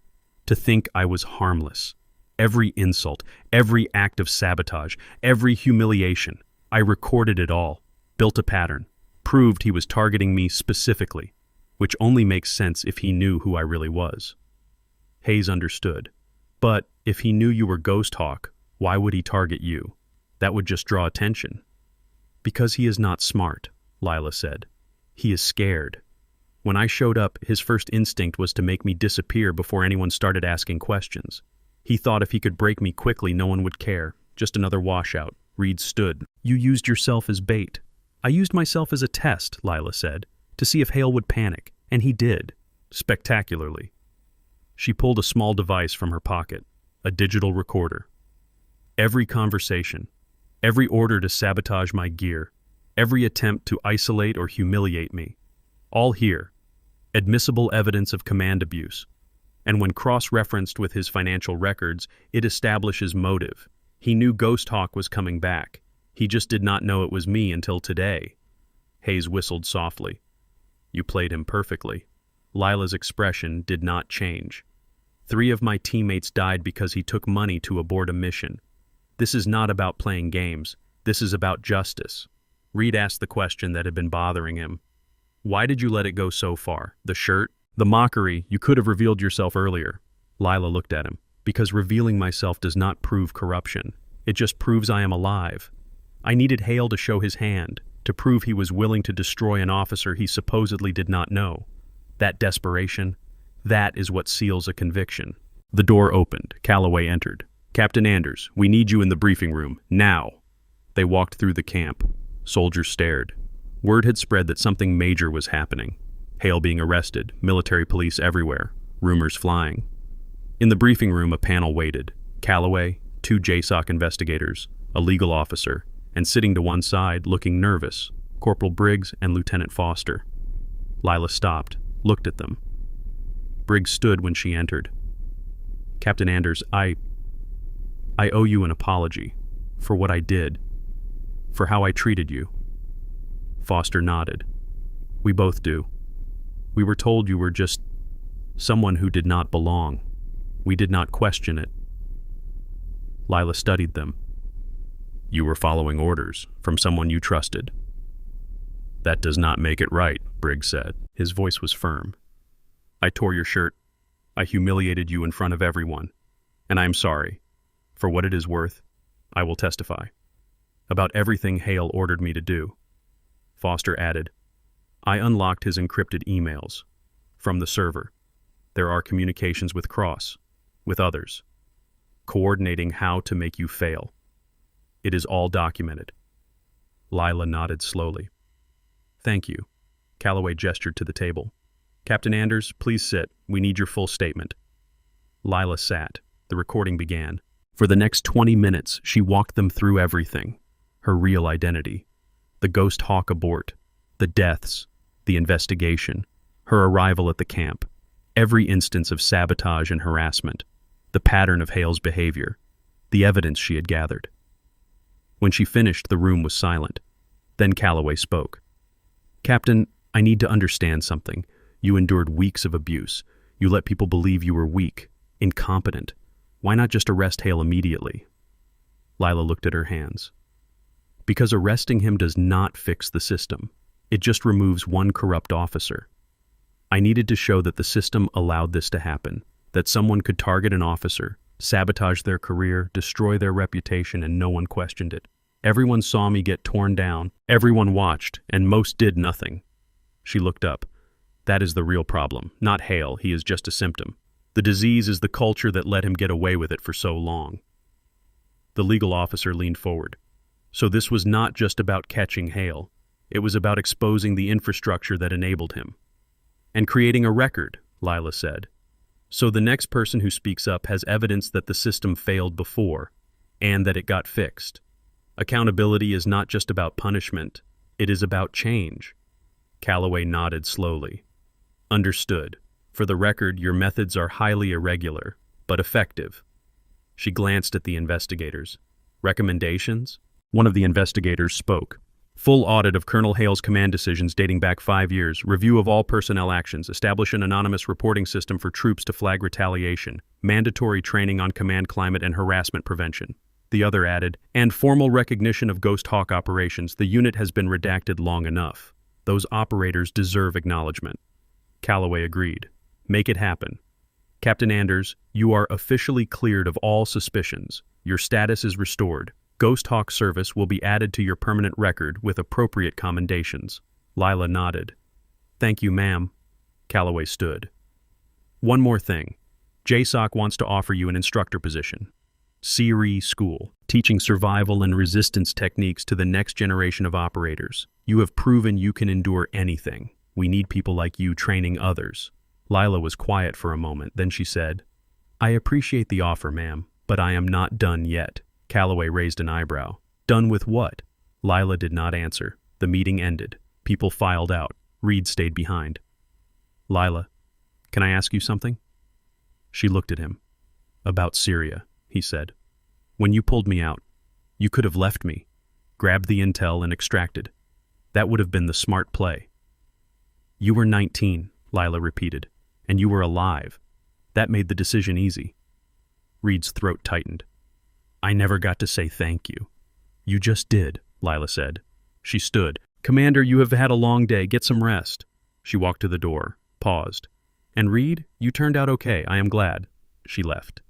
to think I was harmless. Every insult, every act of sabotage, every humiliation. I recorded it all, built a pattern, proved he was targeting me specifically, which only makes sense if he knew who I really was. Hayes understood. But if he knew you were Ghost Hawk, why would he target you? That would just draw attention. Because he is not smart, Lila said. He is scared. When I showed up, his first instinct was to make me disappear before anyone started asking questions. He thought if he could break me quickly, no one would care. Just another washout. Reed stood. You used yourself as bait. I used myself as a test, Lila said, to see if Hale would panic, and he did. Spectacularly. She pulled a small device from her pocket, a digital recorder. Every conversation, every order to sabotage my gear, every attempt to isolate or humiliate me, all here. Admissible evidence of command abuse. And when cross-referenced with his financial records, it establishes motive. He knew Ghost Hawk was coming back. He just did not know it was me until today. Hayes whistled softly. You played him perfectly. Lila's expression did not change. 3 of my teammates died because he took money to abort a mission. This is not about playing games. This is about justice. Reed asked the question that had been bothering him. Why did you let it go so far? The shirt? The mockery? You could have revealed yourself earlier. Lila looked at him. Because revealing myself does not prove corruption. It just proves I am alive. I needed Hale to show his hand, to prove he was willing to destroy an officer he supposedly did not know. That desperation, that is what seals a conviction. The door opened. Calloway entered. Captain Anders, we need you in the briefing room, now. They walked through the camp. Soldiers stared. Word had spread that something major was happening. Hale being arrested, military police everywhere, rumors flying. In the briefing room, a panel waited. Calloway, 2 JSOC investigators, a legal officer, and sitting to one side, looking nervous, Corporal Briggs and Lieutenant Foster. Lila stopped, looked at them. Briggs stood when she entered. Captain Anders, I owe you an apology for what I did, for how I treated you. Foster nodded. We both do. We were told you were just someone who did not belong. We did not question it. Lila studied them. You were following orders from someone you trusted. That does not make it right, Briggs said. His voice was firm. I tore your shirt. I humiliated you in front of everyone. And I am sorry. For what it is worth, I will testify. About everything Hale ordered me to do. Foster added, I unlocked his encrypted emails from the server. There are communications with Cross, with others, coordinating how to make you fail. It is all documented. Lila nodded slowly. Thank you. Calloway gestured to the table. Captain Anders, please sit. We need your full statement. Lila sat. The recording began. For the next 20 minutes, she walked them through everything. Her real identity. The Ghost Hawk abort. The deaths. The investigation. Her arrival at the camp. Every instance of sabotage and harassment. The pattern of Hale's behavior. The evidence she had gathered. When she finished, the room was silent. Then Calloway spoke. Captain, I need to understand something. You endured weeks of abuse. You let people believe you were weak, incompetent. Why not just arrest Hale immediately? Lila looked at her hands. Because arresting him does not fix the system. It just removes one corrupt officer. I needed to show that the system allowed this to happen, that someone could target an officer, sabotage their career, destroy their reputation, and no one questioned it. Everyone saw me get torn down. Everyone watched, and most did nothing. She looked up. That is the real problem, not Hale. He is just a symptom. The disease is the culture that let him get away with it for so long. The legal officer leaned forward. So this was not just about catching Hale. It was about exposing the infrastructure that enabled him. And creating a record, Lila said. So the next person who speaks up has evidence that the system failed before, and that it got fixed. Accountability is not just about punishment, it is about change. Calloway nodded slowly. Understood. For the record, your methods are highly irregular, but effective. She glanced at the investigators. Recommendations? One of the investigators spoke. Full audit of Colonel Hale's command decisions dating back 5 years, review of all personnel actions, establish an anonymous reporting system for troops to flag retaliation, mandatory training on command climate and harassment prevention. The other added, and formal recognition of Ghost Hawk operations. The unit has been redacted long enough. Those operators deserve acknowledgement. Calloway agreed. Make it happen. Captain Anders, you are officially cleared of all suspicions. Your status is restored. Ghost Hawk service will be added to your permanent record with appropriate commendations. Lila nodded. Thank you, ma'am. Calloway stood. One more thing. JSOC wants to offer you an instructor position. CRE School, teaching survival and resistance techniques to the next generation of operators. You have proven you can endure anything. We need people like you training others. Lila was quiet for a moment, then she said, I appreciate the offer, ma'am, but I am not done yet. Calloway raised an eyebrow. Done with what? Lila did not answer. The meeting ended. People filed out. Reed stayed behind. Lila, can I ask you something? She looked at him. About Syria, he said. When you pulled me out, you could have left me, grabbed the intel and extracted. That would have been the smart play. You were 19, Lila repeated, and you were alive. That made the decision easy. Reed's throat tightened. I never got to say thank you. You just did, Lila said. She stood. Commander, you have had a long day. Get some rest. She walked to the door, paused. And Reed, you turned out okay. I am glad. She left.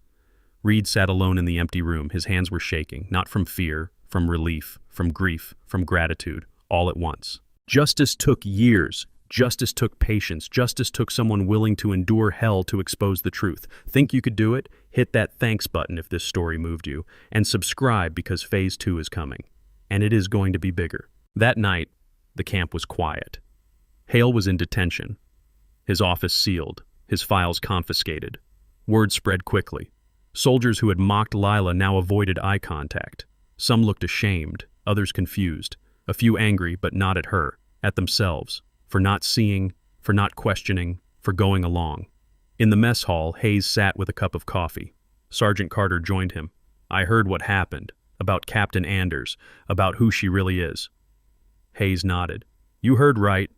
Reed sat alone in the empty room. His hands were shaking, not from fear, from relief, from grief, from gratitude, all at once. Justice took years. Justice took patience. Justice took someone willing to endure hell to expose the truth. Think you could do it? Hit that thanks button if this story moved you. And subscribe because Phase 2 is coming. And it is going to be bigger. That night, the camp was quiet. Hale was in detention. His office sealed. His files confiscated. Word spread quickly. Soldiers who had mocked Lila now avoided eye contact. Some looked ashamed, others confused. A few angry, but not at her, at themselves. For not seeing, for not questioning, for going along. In the mess hall, Hayes sat with a cup of coffee. Sergeant Carter joined him. I heard what happened, about Captain Anders, about who she really is. Hayes nodded. You heard right.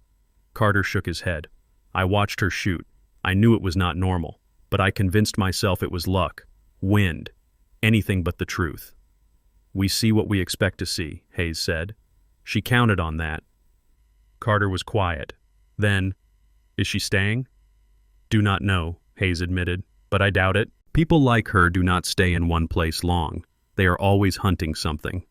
Carter shook his head. I watched her shoot. I knew it was not normal, but I convinced myself it was luck, wind, anything but the truth. We see what we expect to see, Hayes said. She counted on that. Carter was quiet. Then, is she staying? Do not know, Hayes admitted, but I doubt it. People like her do not stay in one place long. They are always hunting something.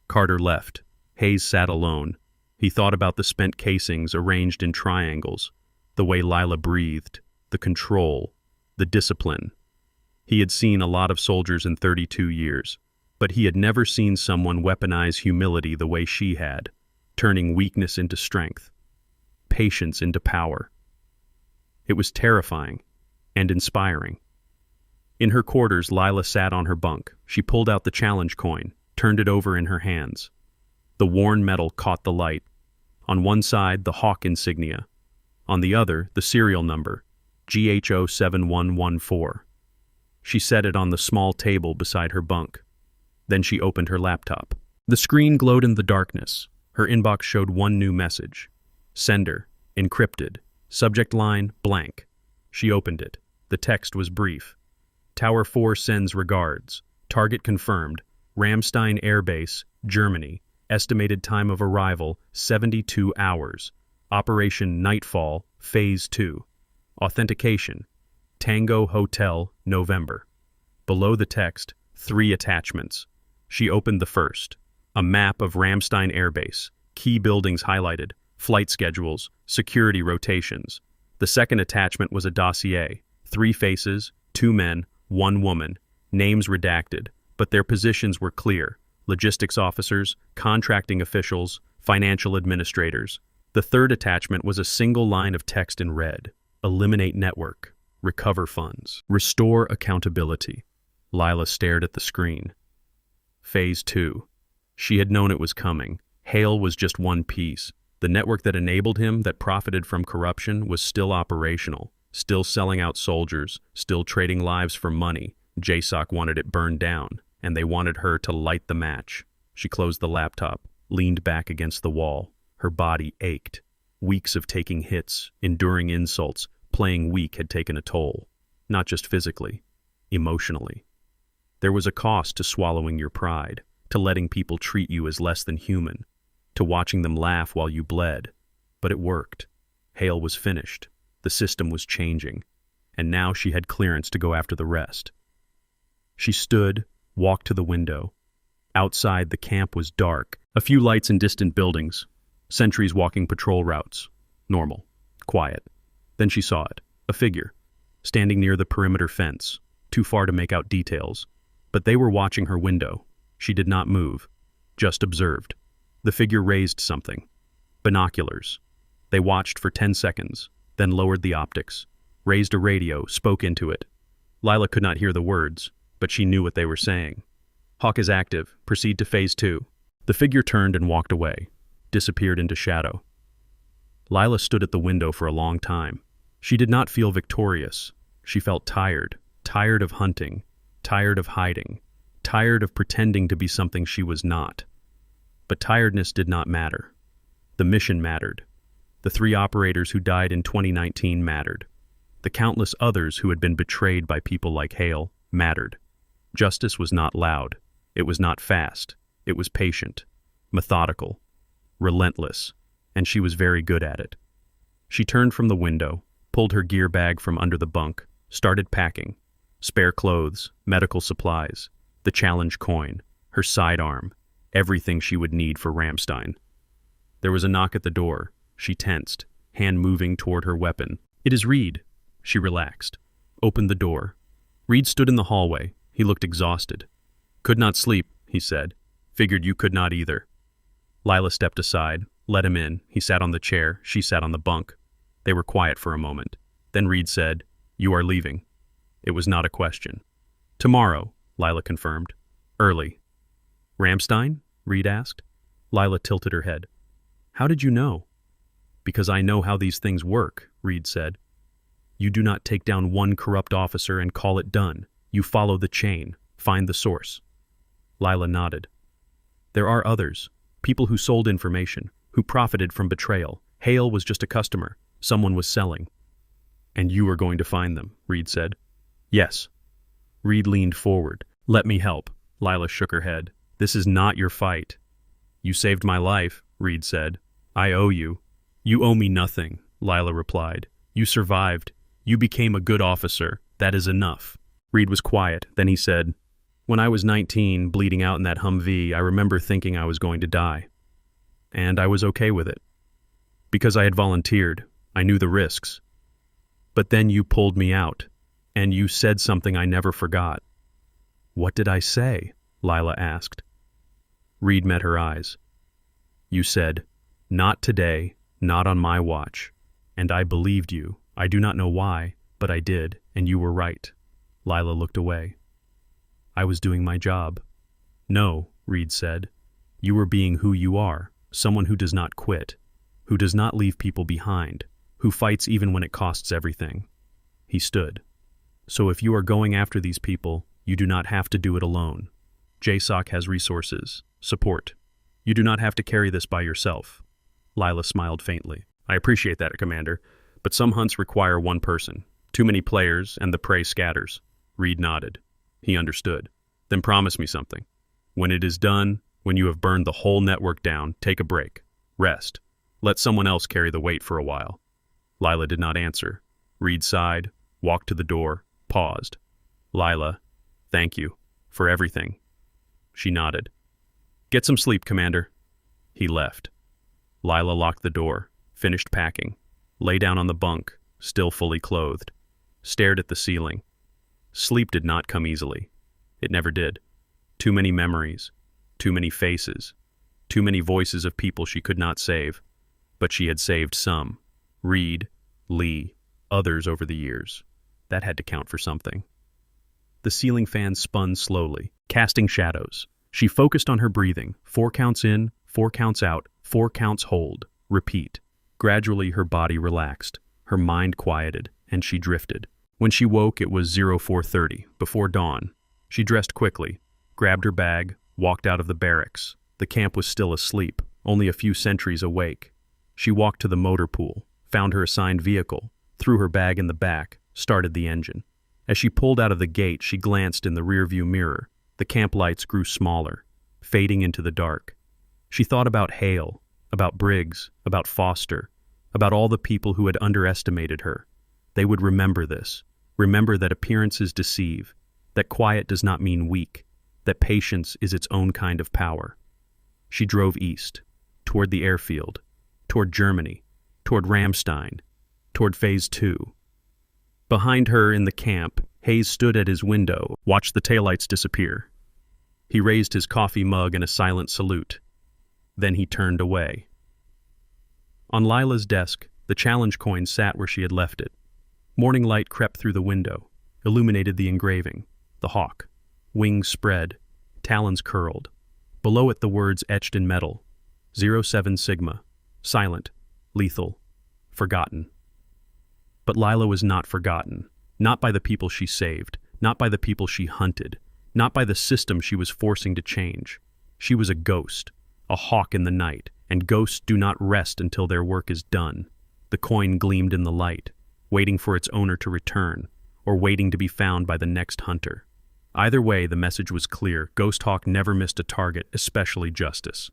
Carter left. Hayes sat alone. He thought about the spent casings arranged in triangles, the way Lila breathed, the control, the discipline. He had seen a lot of soldiers in 32 years, but he had never seen someone weaponize humility the way she had, turning weakness into strength, patience into power. It was terrifying and inspiring. In her quarters, Lila sat on her bunk. She pulled out the challenge coin, turned it over in her hands. The worn metal caught the light. On one side, the Hawk insignia. On the other, the serial number, GHO7114. She set it on the small table beside her bunk. Then she opened her laptop. The screen glowed in the darkness. Her inbox showed one new message. Sender, encrypted. Subject line, blank. She opened it. The text was brief. Tower 4 sends regards. Target confirmed. Ramstein Air Base, Germany. Estimated time of arrival, 72 hours. Operation Nightfall, Phase 2. Authentication. Tango Hotel, November. Below the text, 3 attachments. She opened the first. A map of Ramstein Air Base, key buildings highlighted, flight schedules, security rotations. The second attachment was a dossier. 3 faces, 2 men, 1 woman, names redacted, but their positions were clear. Logistics officers, contracting officials, financial administrators. The third attachment was a single line of text in red. Eliminate network. Recover funds. Restore accountability. Lila stared at the screen. Phase 2. She had known it was coming. Hale was just one piece. The network that enabled him, that profited from corruption, was still operational, still selling out soldiers, still trading lives for money. JSOC wanted it burned down, and they wanted her to light the match. She closed the laptop, leaned back against the wall. Her body ached. Weeks of taking hits, enduring insults, playing weak had taken a toll. Not just physically, emotionally. There was a cost to swallowing your pride, to letting people treat you as less than human, to watching them laugh while you bled. But it worked. Hale was finished. The system was changing. And now she had clearance to go after the rest. She stood, walked to the window. Outside, the camp was dark. A few lights in distant buildings. Sentries walking patrol routes. Normal. Quiet. Then she saw it. A figure. Standing near the perimeter fence. Too far to make out details. But they were watching her window. She did not move. Just observed. The figure raised something. Binoculars. They watched for 10 seconds, then lowered the optics. Raised a radio, spoke into it. Lila could not hear the words, but she knew what they were saying. Hawk is active. Proceed to phase 2. The figure turned and walked away. Disappeared into shadow. Lila stood at the window for a long time. She did not feel victorious. She felt tired. Tired of hunting. Tired of hiding. Tired of pretending to be something she was not. But tiredness did not matter. The mission mattered. The 3 operators who died in 2019 mattered. The countless others who had been betrayed by people like Hale mattered. Justice was not loud. It was not fast. It was patient, methodical, relentless, and she was very good at it. She turned from the window, pulled her gear bag from under the bunk, started packing. Spare clothes, medical supplies, the challenge coin, her sidearm, everything she would need for Ramstein. There was a knock at the door. She tensed, hand moving toward her weapon. "It is Reed." She relaxed. Opened the door. Reed stood in the hallway. He looked exhausted. "Could not sleep," he said. "Figured you could not either." Lila stepped aside, let him in. He sat on the chair. She sat on the bunk. They were quiet for a moment. Then Reed said, "You are leaving." It was not a question. "Tomorrow," Lila confirmed. "Early." "Ramstein?" Reed asked. Lila tilted her head. "How did you know?" "Because I know how these things work," Reed said. "You do not take down one corrupt officer and call it done. You follow the chain, find the source." Lila nodded. "There are others, people who sold information, who profited from betrayal. Hale was just a customer. Someone was selling." "And you are going to find them," Reed said. "Yes." Reed leaned forward. "Let me help." Lila shook her head. "This is not your fight." "You saved my life," Reed said. "I owe you." "You owe me nothing," Lila replied. "You survived. You became a good officer. That is enough." Reed was quiet. Then he said, "When I was 19, bleeding out in that Humvee, I remember thinking I was going to die. And I was okay with it. Because I had volunteered, I knew the risks. But then you pulled me out, and you said something I never forgot." "What did I say?" Lila asked. Reed met her eyes. "You said, 'Not today, not on my watch.' And I believed you. I do not know why, but I did, and you were right." Lila looked away. "I was doing my job." "No," Reed said. "You were being who you are, someone who does not quit, who does not leave people behind, who fights even when it costs everything." He stood. "So if you are going after these people, you do not have to do it alone. JSOC has resources, support. You do not have to carry this by yourself." Lila smiled faintly. "I appreciate that, Commander, but some hunts require one person. Too many players, and the prey scatters." Reed nodded. He understood. "Then promise me something. When it is done, when you have burned the whole network down, take a break. Rest. Let someone else carry the weight for a while." Lila did not answer. Reed sighed, walked to the door, paused. Lila, thank you. For everything. She nodded. Get some sleep, Commander. He left. Lila locked the door, finished packing, lay down on the bunk, still fully clothed, stared at the ceiling. Sleep did not come easily. It never did. Too many memories, too many faces, too many voices of people she could not save. But she had saved some. Reed, Lee, others over the years. That had to count for something. The ceiling fan spun slowly, casting shadows. She focused on her breathing. 4 counts in, 4 counts out, 4 counts hold. Repeat. Gradually her body relaxed, her mind quieted, and she drifted. When she woke, it was 04:30, before dawn. She dressed quickly, grabbed her bag, walked out of the barracks. The camp was still asleep, only a few sentries awake. She walked to the motor pool, found her assigned vehicle, threw her bag in the back, started the engine. As she pulled out of the gate, she glanced in the rearview mirror. The camp lights grew smaller, fading into the dark. She thought about Hale, about Briggs, about Foster, about all the people who had underestimated her. They would remember this, remember that appearances deceive, that quiet does not mean weak, that patience is its own kind of power. She drove east, toward the airfield, toward Germany, toward Ramstein, toward Phase 2. Behind her in the camp, Hayes stood at his window, watched the taillights disappear. He raised his coffee mug in a silent salute. Then he turned away. On Lila's desk, the challenge coin sat where she had left it. Morning light crept through the window, illuminated the engraving, the hawk, wings spread, talons curled. Below it the words etched in metal, 07 Sigma, silent, lethal, forgotten. But Lila was not forgotten, not by the people she saved, not by the people she hunted, not by the system she was forcing to change. She was a ghost, a hawk in the night, and ghosts do not rest until their work is done. The coin gleamed in the light, waiting for its owner to return, or waiting to be found by the next hunter. Either way, the message was clear. Ghost Hawk never missed a target, especially justice.